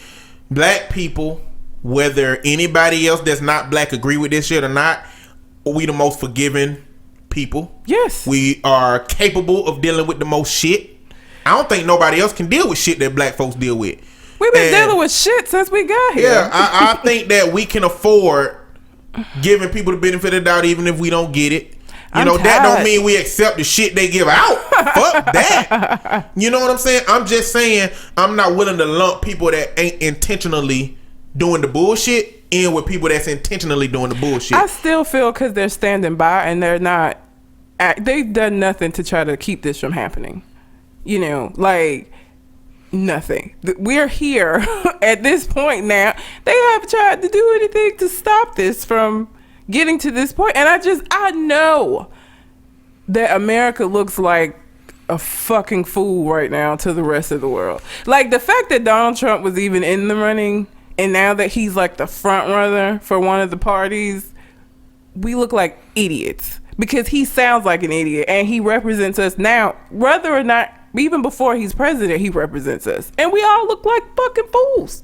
black people, whether anybody else that's not black agree with this shit or not, we the most forgiving people. Yes. We are capable of dealing with the most shit. I don't think nobody else can deal with shit that black folks deal with. We've been dealing with shit since we got here. Yeah, I think that we can afford giving people the benefit of the doubt even if we don't get it. You know, that don't mean we accept the shit they give out. Fuck that. You know what I'm saying? I'm just saying I'm not willing to lump people that ain't intentionally doing the bullshit in with people that's intentionally doing the bullshit. I still feel because they're standing by and they're not, they've done nothing to try to keep this from happening. You know, like nothing. We're here at this point now. They haven't tried to do anything to stop this from getting to this point. And I know that America looks like a fucking fool right now to the rest of the world. Like the fact that Donald Trump was even in the running, and now that he's like the front runner for one of the parties, we look like idiots because he sounds like an idiot and he represents us now, whether or not, even before he's president, he represents us. And we all look like fucking fools.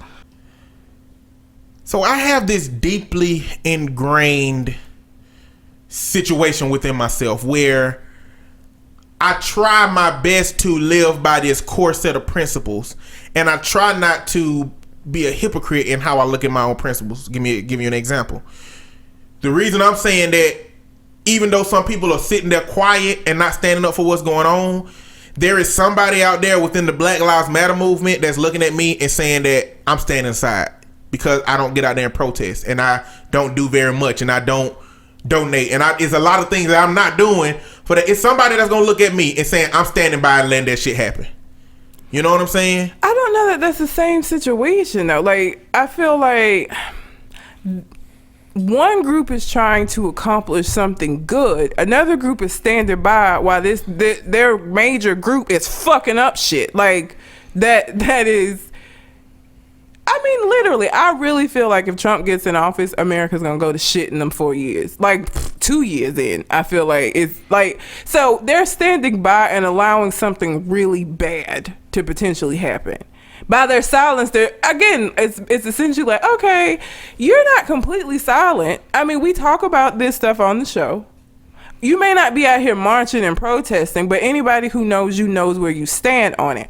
So I have this deeply ingrained situation within myself where I try my best to live by this core set of principles, and I try not to be a hypocrite in how I look at my own principles. Give you an example. The reason I'm saying that, even though some people are sitting there quiet and not standing up for what's going on, there is somebody out there within the Black Lives Matter movement that's looking at me and saying that I'm standing aside because I don't get out there and protest, and I don't do very much, and I don't donate, and it's a lot of things that I'm not doing for that. It's somebody that's gonna look at me and saying I'm standing by and letting that shit happen. You know what I'm saying? I don't know that that's the same situation though. Like, I feel like one group is trying to accomplish something good. Another group is standing by while their major group is fucking up shit. Like, that is, I mean, literally, I really feel like if Trump gets in office, America's gonna go to shit in them 4 years. Like 2 years in, I feel like it's like, so they're standing by and allowing something really bad to potentially happen. By their silence, they're, again, it's essentially like, okay, you're not completely silent. I mean, we talk about this stuff on the show. You may not be out here marching and protesting, but anybody who knows you knows where you stand on it.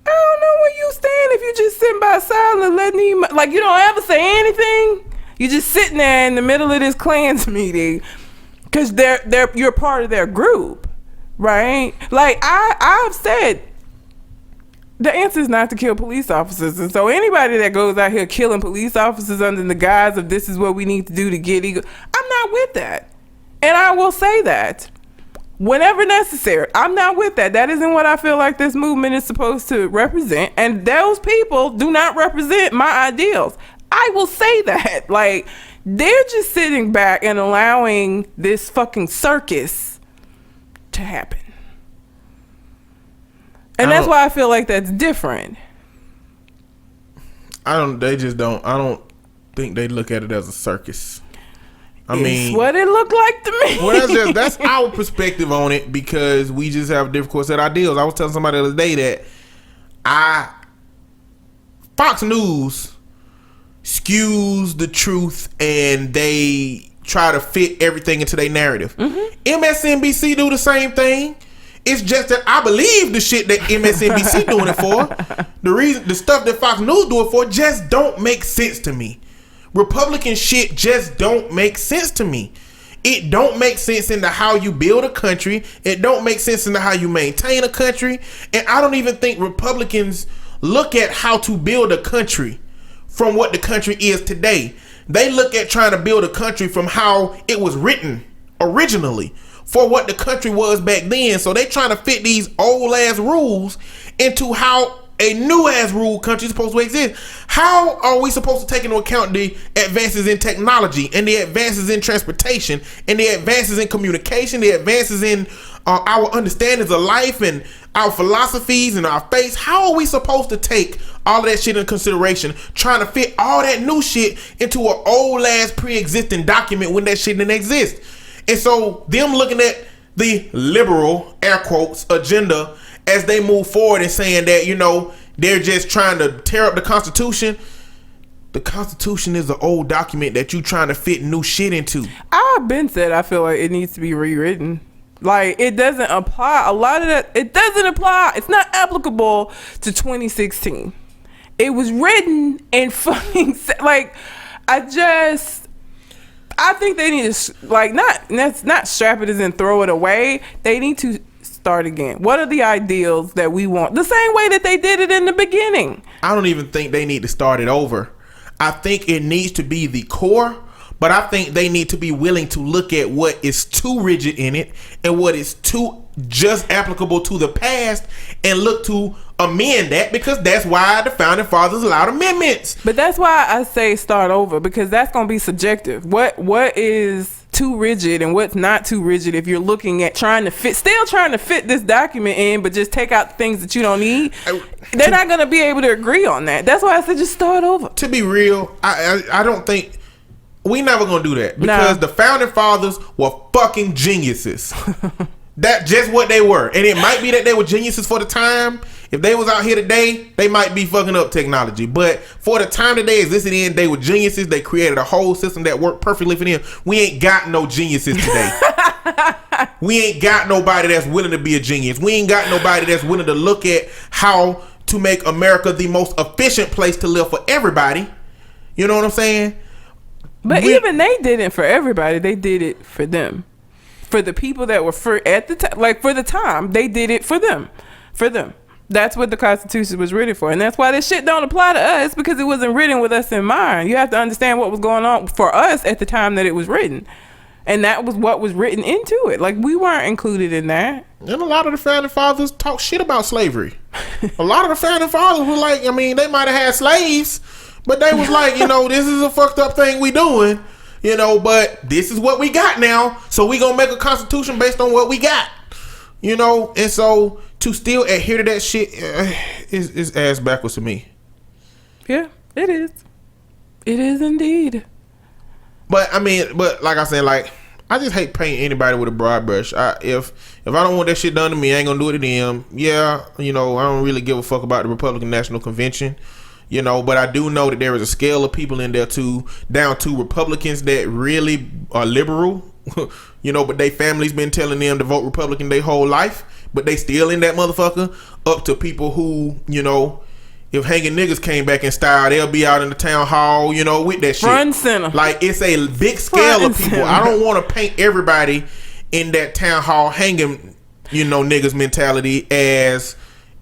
I don't know where you stand if you just sitting by silent, letting him, like, you don't ever say anything. You just sitting there in the middle of this Klans meeting because you're part of their group, right? Like, I've said, the answer is not to kill police officers. And so anybody that goes out here killing police officers under the guise of this is what we need to do to get equal, I'm not with that. And I will say that whenever necessary, I'm not with that. That isn't what I feel like this movement is supposed to represent. And those people do not represent my ideals. I will say that. Like, they're just sitting back and allowing this fucking circus to happen. And that's why I feel like that's different. I don't think they look at it as a circus. I mean, what it looked like to me. Well, that's our perspective on it because we just have a different set of ideals. I was telling somebody the other day that Fox News skews the truth and they try to fit everything into their narrative. Mm-hmm. MSNBC do the same thing. It's just that I believe the shit that MSNBC doing it for. The stuff that Fox News do it for just don't make sense to me. Republican shit just don't make sense to me. It don't make sense into how you build a country. It don't make sense into how you maintain a country. And I don't even think Republicans look at how to build a country from what the country is today. They look at trying to build a country from how it was written originally for what the country was back then. So they trying to fit these old ass rules into how a new ass rule country is supposed to exist. How are we supposed to take into account the advances in technology and the advances in transportation and the advances in communication, the advances in our understandings of life and our philosophies and our faiths? How are we supposed to take all of that shit into consideration, trying to fit all that new shit into an old ass pre-existing document when that shit didn't exist? And so them looking at the liberal, air quotes, agenda as they move forward and saying that, you know, they're just trying to tear up the Constitution. The Constitution is an old document that you trying to fit new shit into. I've been said I feel like it needs to be rewritten. Like, it doesn't apply. A lot of that, it doesn't apply. It's not applicable to 2016. It was written in fucking, like, I I think they need to not strap it as in throw it away. They need to start again. What are the ideals that we want? The same way that they did it in the beginning. I don't even think they need to start it over. I think it needs to be the core, but I think they need to be willing to look at what is too rigid in it and what is too just applicable to the past and look to amend that, because that's why the founding fathers allowed amendments. But that's why I say start over, because that's going to be subjective. What is too rigid and what's not too rigid if you're looking at trying to fit this document in, but just take out things that you don't need? They're not going to be able to agree on that. That's why I said just start over. To be real, I don't think we never going to do that, because the founding fathers were fucking geniuses. That's just what they were. And it might be that they were geniuses for the time. If they was out here today, they might be fucking up technology. But for the time that they existed in, they were geniuses. They created a whole system that worked perfectly for them. We ain't got no geniuses today. We ain't got nobody that's willing to be a genius. We ain't got nobody that's willing to look at how to make America the most efficient place to live for everybody. You know what I'm saying? But even they didn't for everybody. They did it for them. For the people that were at the time, like for the time, they did it for them. For them. That's what the Constitution was written for. And that's why this shit don't apply to us, because it wasn't written with us in mind. You have to understand what was going on for us at the time that it was written. And that was what was written into it. Like, we weren't included in that. And a lot of the founding fathers talk shit about slavery. A lot of the founding fathers were like, I mean, they might have had slaves, but they was like, you know, this is a fucked up thing we doing. You know, but this is what we got now, so we gonna make a constitution based on what we got. You know, and so to still adhere to that shit is ass backwards to me. Yeah, it is. It is indeed. But I mean, like I said, like, I just hate painting anybody with a broad brush. If I don't want that shit done to me, I ain't gonna do it to them. Yeah, you know, I don't really give a fuck about the Republican National Convention. You know, but I do know that there is a scale of people in there too, down to Republicans that really are liberal, you know, but they families been telling them to vote Republican their whole life, but they still in that motherfucker, up to people who, you know, if hanging niggas came back in style, they'll be out in the town hall, you know, with that shit. Front center. Like, it's a big scale of people. I don't want to paint everybody in that town hall hanging, you know, niggas mentality as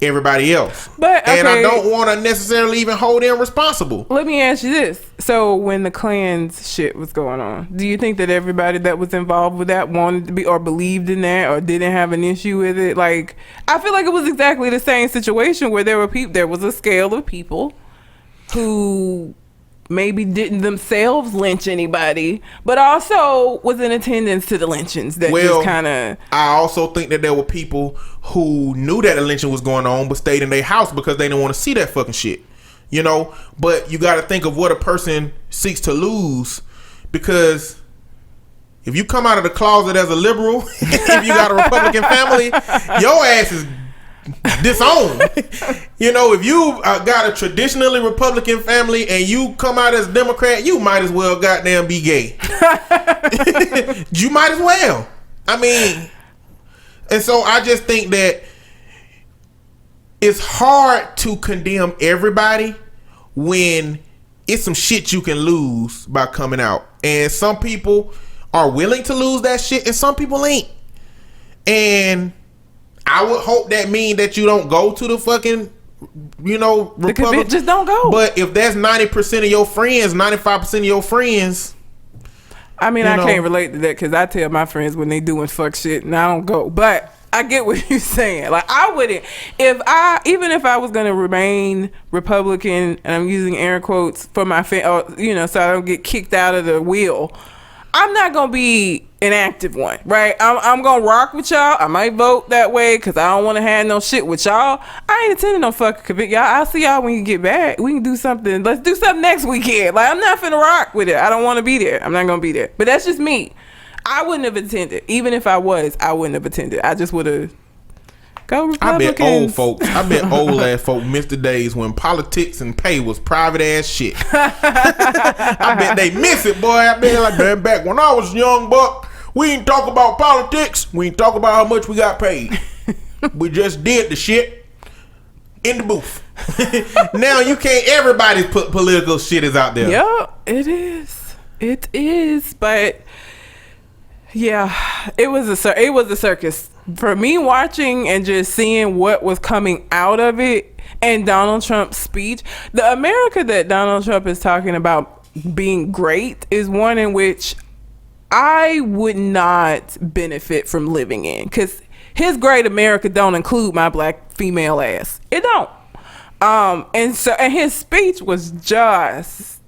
everybody else. But okay, and I don't want to necessarily even hold them responsible. Let me ask you this. So when the Klan's shit was going on, do you think that everybody that was involved with that wanted to be or believed in that or didn't have an issue with it? Like, I feel like it was exactly the same situation where there was a scale of people who maybe didn't themselves lynch anybody, but also was in attendance to the lynchings that just kind of... I also think that there were people who knew that a lynching was going on but stayed in their house because they didn't want to see that fucking shit. You know? But you got to think of what a person seeks to lose, because if you come out of the closet as a liberal, if you got a Republican family, your ass is disowned. You know, if you got a traditionally Republican family and you come out as a Democrat, you might as well goddamn be gay. You might as well. I mean, and so I just think that it's hard to condemn everybody when it's some shit you can lose by coming out. And some people are willing to lose that shit and some people ain't. And I would hope that mean that you don't go to the fucking, you know, Republic. Just don't go. But if that's 90% of your friends, 95% of your friends, I mean, I can't relate to that because I tell my friends when they doing fuck shit and I don't go. But I get what you're saying. Like, I wouldn't, even if I was going to remain Republican, and I'm using air quotes for my you know, so I don't get kicked out of the wheel, I'm not going to be an active one, right? I'm going to rock with y'all. I might vote that way because I don't want to have no shit with y'all. I ain't attending no fucking convict. Y'all, I'll see y'all when you get back. We can do something. Let's do something next weekend. Like, I'm not finna rock with it. I don't want to be there. I'm not going to be there. But that's just me. I wouldn't have attended. Even if I was, I wouldn't have attended. I just would have go Republicans. I bet old ass folk missed the days when politics and pay was private ass shit. I bet they miss it, boy. I bet like, man, back when I was young buck, we ain't talk about politics. We ain't talk about how much we got paid. We just did the shit in the booth. Now you can't. Everybody's political shit is out there. Yep, it is. It is, but yeah, it was a circus for me watching and just seeing what was coming out of it. And Donald Trump's speech, the America that Donald Trump is talking about being great is one in which I would not benefit from living in, because his great America don't include my black female ass. It don't. And his speech was just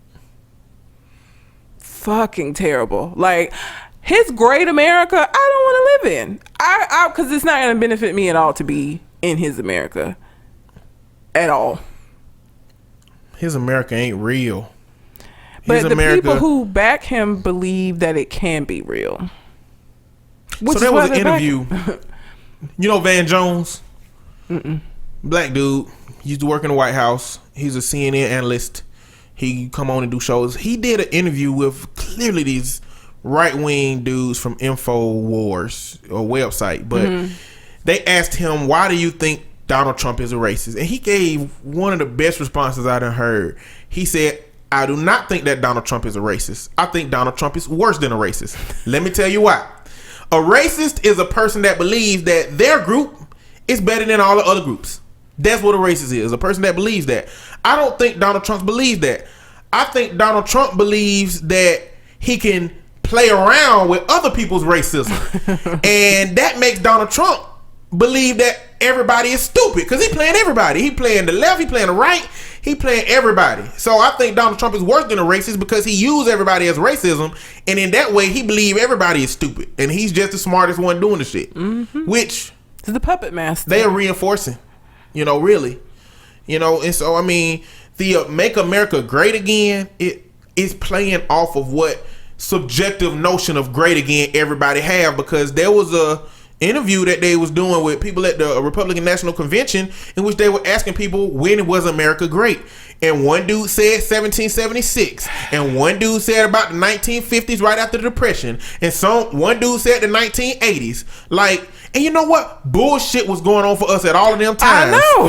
fucking terrible. Like, his great America, I don't want to live in. Because it's not going to benefit me at all to be in his America. At all. His America ain't real. But the people who back him believe that it can be real. So there was an interview. You know Van Jones? Black dude. He used to work in the White House. He's a CNN analyst. He come on and do shows. He did an interview with clearly these right-wing dudes from InfoWars or website. But they asked him, why do you think Donald Trump is a racist? And he gave one of the best responses I done heard. He said, I do not think that Donald Trump is a racist. I think Donald Trump is worse than a racist. Let me tell you why. A racist is a person that believes that their group is better than all the other groups. That's what a racist is. A person that believes that. I don't think Donald Trump believes that. I think Donald Trump believes that he can play around with other people's racism. And that makes Donald Trump believe that everybody is stupid, because he playing everybody. He playing the left, he playing the right, he playing everybody. So I think Donald Trump is worse than a racist because he used everybody as racism, and in that way he believe everybody is stupid, and he's just the smartest one doing the shit. Which is the puppet master. They are reinforcing, really, and so I mean, the Make America Great Again, it is playing off of what subjective notion of great again everybody have, because there was a interview that they was doing with people at the Republican National Convention in which they were asking people, when was America great? And one dude said 1776, and one dude said about the 1950s right after the Depression, and one dude said the 1980s. Like, and you know what? Bullshit was going on for us at all of them times. I know.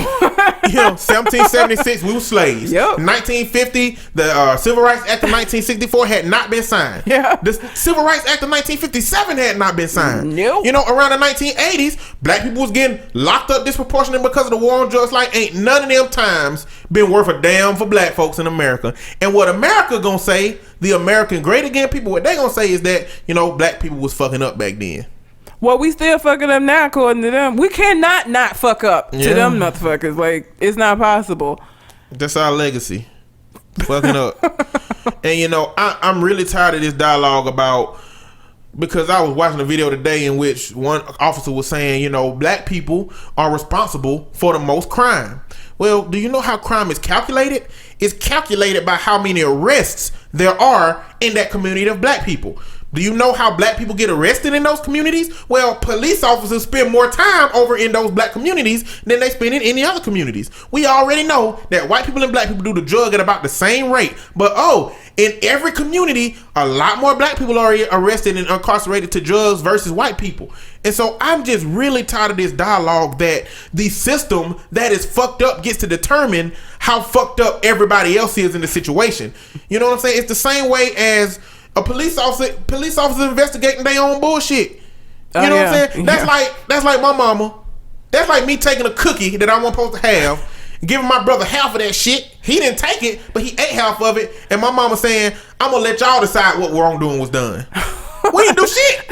1776, we were slaves. Yep. 1950, the Civil Rights Act of 1964 had not been signed. Yeah. The Civil Rights Act of 1957 had not been signed. Nope. Around the 1980s, black people was getting locked up disproportionately because of the war on drugs. Like, ain't none of them times been worth a damn for black folks in America. And what America gonna say, the American Great Again people, what they gonna say is that, black people was fucking up back then. Well, we still fucking up now, according to them. We cannot not fuck up to them motherfuckers. Like, it's not possible. That's our legacy. Fucking up. And, I'm really tired of this dialogue about, because I was watching a video today in which one officer was saying, black people are responsible for the most crime. Well, do you know how crime is calculated? It's calculated by how many arrests there are in that community of black people. Do you know how black people get arrested in those communities? Well, police officers spend more time over in those black communities than they spend in any other communities. We already know that white people and black people do the drug at about the same rate. But in every community, a lot more black people are arrested and incarcerated to drugs versus white people. And so I'm just really tired of this dialogue that the system that is fucked up gets to determine how fucked up everybody else is in the situation. You know what I'm saying? It's the same way as a police officer investigating their own bullshit. You know what I'm saying? That's like my mama. That's like me taking a cookie that I wasn't supposed to have, giving my brother half of that shit. He didn't take it, but he ate half of it. And my mama saying, I'm gonna let y'all decide what wrongdoing was done. We didn't do shit.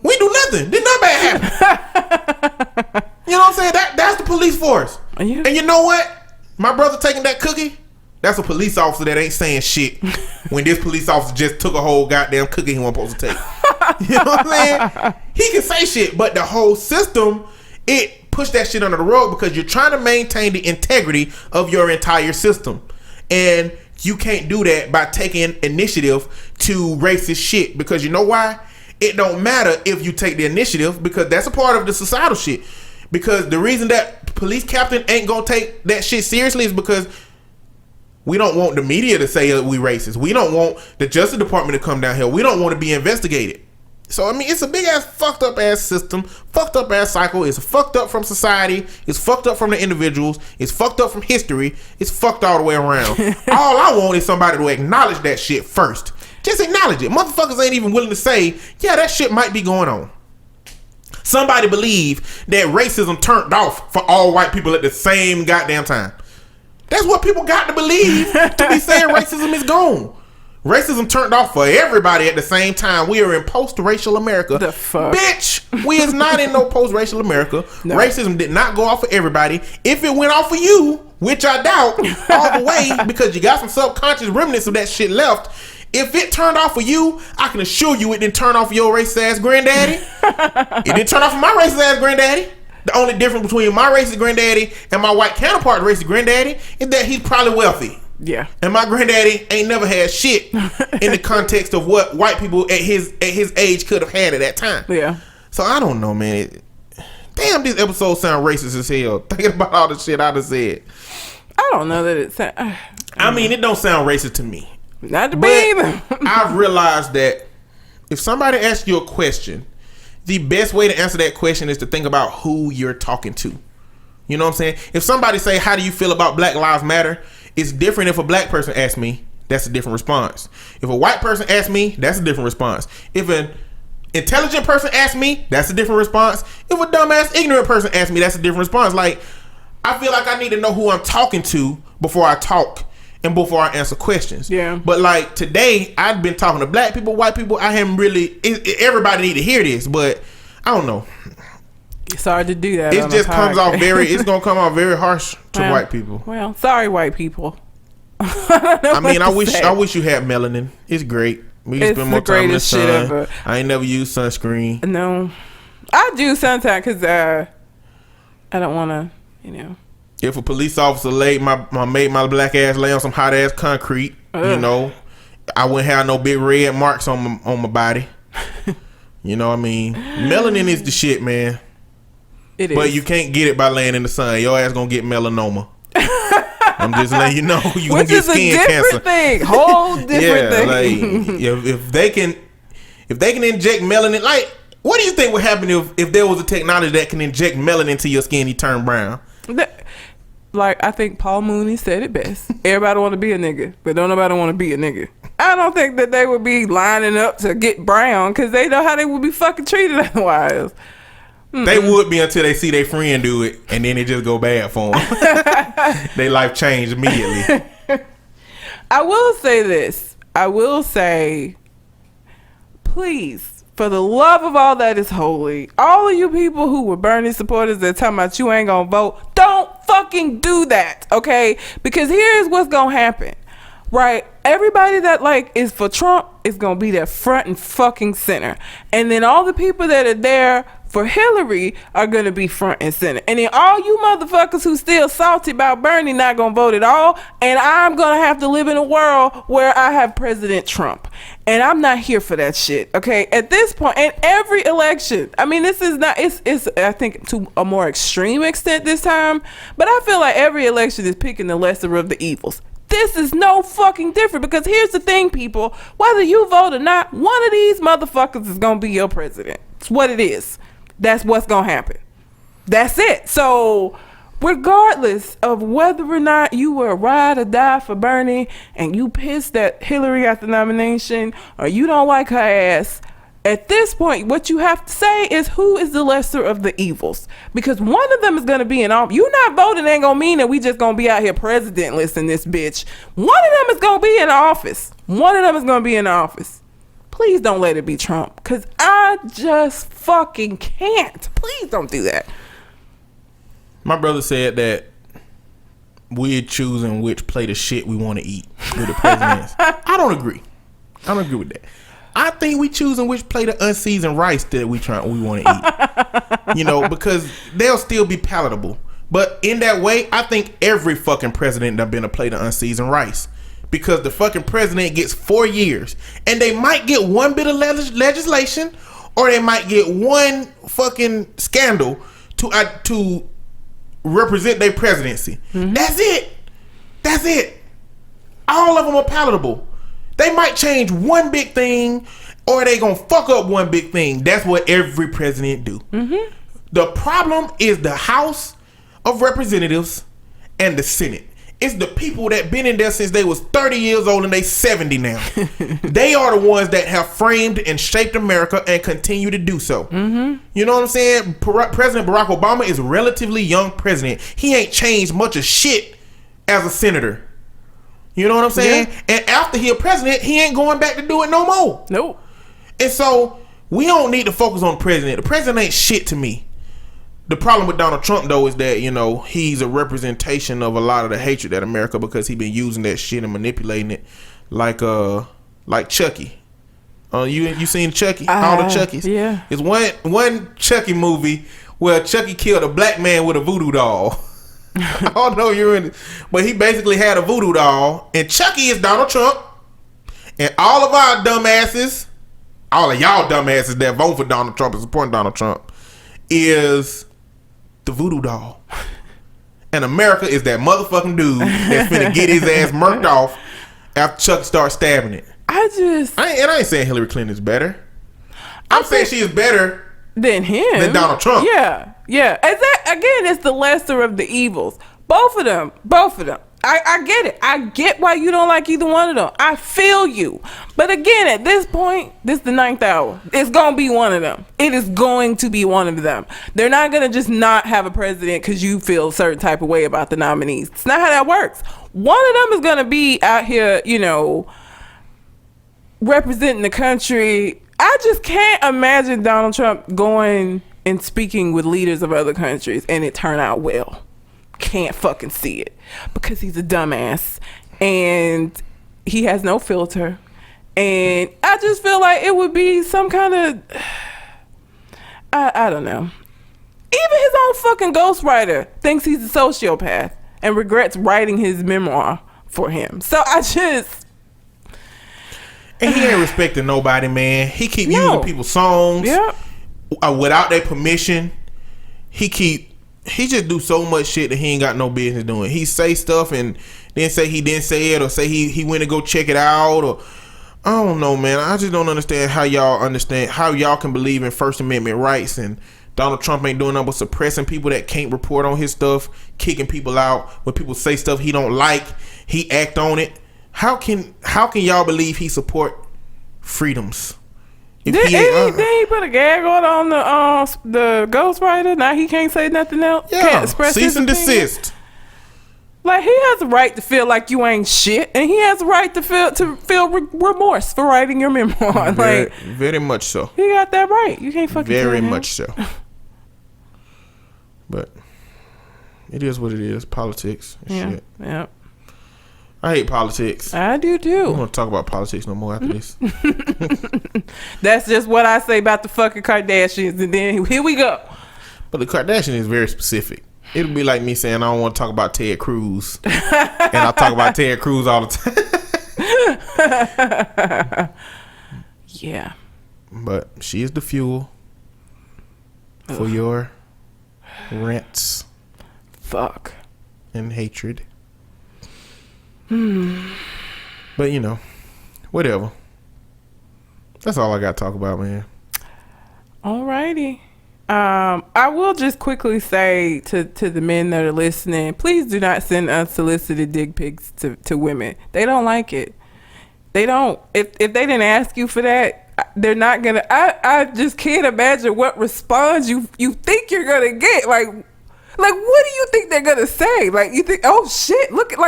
We do nothing. Did nothing bad happen. You know what I'm saying? That's the police force. Yeah. And you know what? My brother taking that cookie, that's a police officer that ain't saying shit when this police officer just took a whole goddamn cookie he wasn't supposed to take. You know what I'm saying? He can say shit, but the whole system, it pushed that shit under the rug because you're trying to maintain the integrity of your entire system. And you can't do that by taking initiative to racist shit, because you know why? It don't matter if you take the initiative, because that's a part of the societal shit. Because the reason that police captain ain't gonna take that shit seriously is because we don't want the media to say we racist. We don't want the Justice Department to come down here. We don't want to be investigated. So, I mean, it's a big ass fucked up ass system, fucked up ass cycle. It's fucked up from society. It's fucked up from the individuals. It's fucked up from history. It's fucked all the way around. All I want is somebody to acknowledge that shit first. Just acknowledge it. Motherfuckers ain't even willing to say, yeah, that shit might be going on. Somebody believe that racism turned off for all white people at the same goddamn time. That's what people got to believe to be saying racism is gone. Racism turned off for everybody at the same time. We are in post-racial America. The fuck? Bitch, we is not in no post-racial America. No. Racism did not go off for everybody. If it went off for you, which I doubt, all the way, because you got some subconscious remnants of that shit left. If it turned off for you, I can assure you it didn't turn off for your racist ass granddaddy. It didn't turn off for my racist ass granddaddy. The only difference between my racist granddaddy and my white counterpart racist granddaddy is that he's probably wealthy. Yeah. And my granddaddy ain't never had shit in the context of what white people at his age could have had at that time. Yeah. So I don't know, man. Damn, this episode sound racist as hell. Thinking about all the shit I done said. I don't know that it sound. I mean, it don't sound racist to me. Not to be. I've realized that if somebody asks you a question, the best way to answer that question is to think about who you're talking to. You know what I'm saying? If somebody say, how do you feel about Black Lives Matter? It's different if a black person asks me. That's a different response. If a white person asks me, that's a different response. If an intelligent person asks me, that's a different response. If a dumbass ignorant person asks me, that's a different response. Like, I feel like I need to know who I'm talking to before I talk and before I answer questions. Yeah. But like today, I've been talking to black people, white people. I haven't really. Everybody need to hear this, but I don't know. It's hard to do that. It just comes off very. It's gonna come off very harsh to white people. Well, sorry, white people. I mean, I wish you had melanin. It's great. We can spend more time in the sun. Ever. I ain't never used sunscreen. No, I do sometimes because I don't want to. You know. If a police officer made my black ass lay on some hot ass concrete, you know, I wouldn't have no big red marks on my body. You know what I mean? Melanin is the shit, man. It is. But you can't get it by laying in the sun. Your ass gonna get melanoma. I'm just letting you know you gonna get skin cancer. Thing. Whole different thing. Like if they can inject melanin, like what do you think would happen if there was a technology that can inject melanin to your skin, you turn brown? Like I think Paul Mooney said it best. Everybody want to be a nigga, but don't nobody want to be a nigga. I don't think that they would be lining up to get brown because they know how they would be fucking treated otherwise. They would be until they see their friend do it, and then it just go bad for them. Their life changed immediately. I will say this. I will say, please, for the love of all that is holy, all of you people who were Bernie supporters that talking about you ain't gonna vote, don't fucking do that, okay? Because here's what's gonna happen, right? Everybody that like is for Trump is gonna be there front and fucking center, and then all the people that are there for Hillary are gonna be front and center, and then all you motherfuckers who still salty about Bernie not gonna vote at all, and I'm gonna have to live in a world where I have President Trump, and I'm not here for that shit. Okay, at this point, in every election, I mean, this is not. It's I think to a more extreme extent this time, but I feel like every election is picking the lesser of the evils. This is no fucking different because here's the thing, people. Whether you vote or not, one of these motherfuckers is gonna be your president. It's what it is. That's what's gonna happen. That's it. So regardless of whether or not you were ride or die for Bernie and you pissed that Hillary got the nomination or you don't like her ass, at this point what you have to say is who is the lesser of the evils, because one of them is gonna be in office. You not voting ain't gonna mean that we just gonna be out here presidentless in this bitch. One of them is gonna be in office. One of them is gonna be in office. Please don't let it be Trump, because I just fucking can't. Please don't do that. My brother said that we're choosing which plate of shit we want to eat with the presidents. I don't agree. I don't agree with that. I think we choosing which plate of unseasoned rice that we want to eat. You know, because they'll still be palatable. But in that way, I think every fucking president done been a plate of unseasoned rice. Because the fucking president gets 4 years, and they might get one bit of legislation, or they might get one fucking scandal to represent their presidency. Mm-hmm. That's it. That's it. All of them are palatable. They might change one big thing, or they gonna fuck up one big thing. That's what every president do. Mm-hmm. The problem is the House of Representatives and the Senate. It's the people that been in there since they was 30 years old and they 70 now. They are the ones that have framed and shaped America and continue to do so. Mm-hmm. You know what I'm saying? President Barack Obama is a relatively young president. He ain't changed much of shit as a senator. You know what I'm saying? Yeah. And after he a president, he ain't going back to do it no more. Nope. And so we don't need to focus on the president. The president ain't shit to me. The problem with Donald Trump, though, is that, you know, he's a representation of a lot of the hatred at America because he been using that shit and manipulating it like Chucky. You seen Chucky? All the Chuckies? Yeah. It's one Chucky movie where Chucky killed a black man with a voodoo doll. I don't know you're in it, but he basically had a voodoo doll, and Chucky is Donald Trump, and all of our dumbasses, all of y'all dumbasses that vote for Donald Trump and support Donald Trump, is the voodoo doll. And America is that motherfucking dude that's finna get his ass murked off after Chuck starts stabbing it. I ain't saying Hillary Clinton is better. I'm saying she is better than him, than Donald Trump. Yeah. Again, it's the lesser of the evils. Both of them. I get it. I get why you don't like either one of them. I feel you. But again, at this point, this is the 9th hour. It's going to be one of them. It is going to be one of them. They're not going to just not have a president because you feel a certain type of way about the nominees. It's not how that works. One of them is going to be out here, you know, representing the country. I just can't imagine Donald Trump going and speaking with leaders of other countries and it turn out well. Can't fucking see it because he's a dumbass and he has no filter, and I just feel like it would be some kind of I don't know. Even his own fucking ghostwriter thinks he's a sociopath and regrets writing his memoir for him. So I just and he ain't respecting nobody, man. He keep using people's songs without their permission. He just do so much shit that he ain't got no business doing. He say stuff and then say he didn't say it, or say he went to go check it out, or I don't know, man. I just don't understand how y'all can believe in First Amendment rights and Donald Trump ain't doing nothing but suppressing people that can't report on his stuff, kicking people out when people say stuff he don't like, he act on it. How can y'all believe he support freedoms? Did he put a gag on the ghostwriter? Now he can't say nothing else. Yeah, can't express cease his and opinion? desist. Like, he has a right to feel like you ain't shit, and he has a right to feel remorse for writing your memoir. Very much so. He got that right. You can't fucking very tell him. much so. But it is what it is. Politics. And shit. Yeah. I hate politics. I do too. I don't want to talk about politics no more after this. That's just what I say about the fucking Kardashians, and then here we go. But the Kardashian is very specific. It'll be like me saying I don't want to talk about Ted Cruz, and I talk about Ted Cruz all the time. Yeah. But she is the fuel for your rants. Fuck. And hatred. But you know, whatever. That's all I got to talk about, man. Alrighty. I will just quickly say to the men that are listening, please do not send unsolicited dick pics to women. They don't like it. They don't. If they didn't ask you for that, they're not gonna. I just can't imagine what response you think you're gonna get. Like, what do you think they're gonna say? Like, you think, oh shit, look at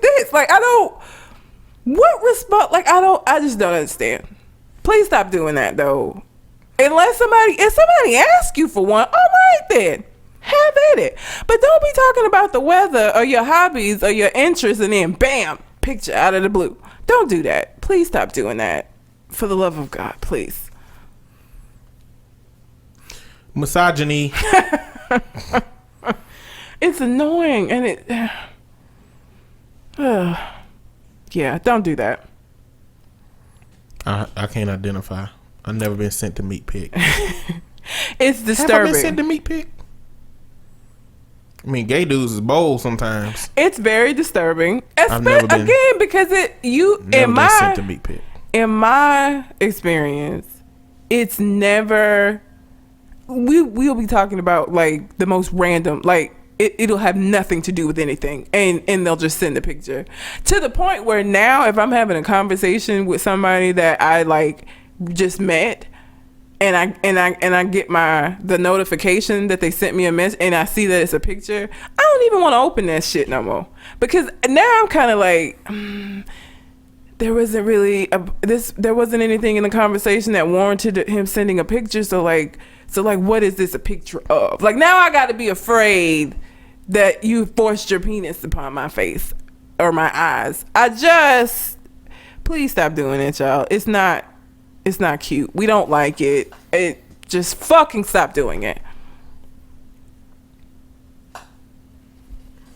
this. Like, what response? Like, I just don't understand. Please stop doing that though. If somebody asks you for one, all right then, have at it. But don't be talking about the weather or your hobbies or your interests and then bam, picture out of the blue. Don't do that. Please stop doing that. For the love of God, please. Misogyny. It's annoying, and it. Yeah, don't do that. I can't identify. I've never been sent to meat pic. It's disturbing. Have I been sent to meat pic? I mean, gay dudes is bold sometimes. It's very disturbing. I've never been, again, because never been sent to meat pic. in my experience, it's never. We'll be talking about like the most random, like it'll have nothing to do with anything, and they'll just send a picture, to the point where now if I'm having a conversation with somebody that I like just met, and I get the notification that they sent me a message, and I see that it's a picture, I don't even want to open that shit no more, because now I'm kind of like, there wasn't really there wasn't anything in the conversation that warranted him sending a picture. So like, what is this a picture of? Like, now I got to be afraid that you forced your penis upon my face or my eyes. Please stop doing it, y'all. It's not cute. We don't like it. Just fucking stop doing it.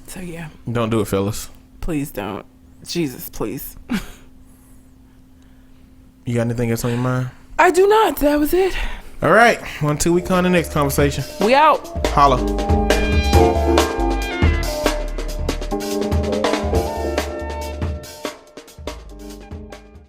So yeah. Don't do it, fellas. Please don't. Jesus, please. You got anything else on your mind? I do not. That was it. All right. Until we come to the next conversation. We out. Holla.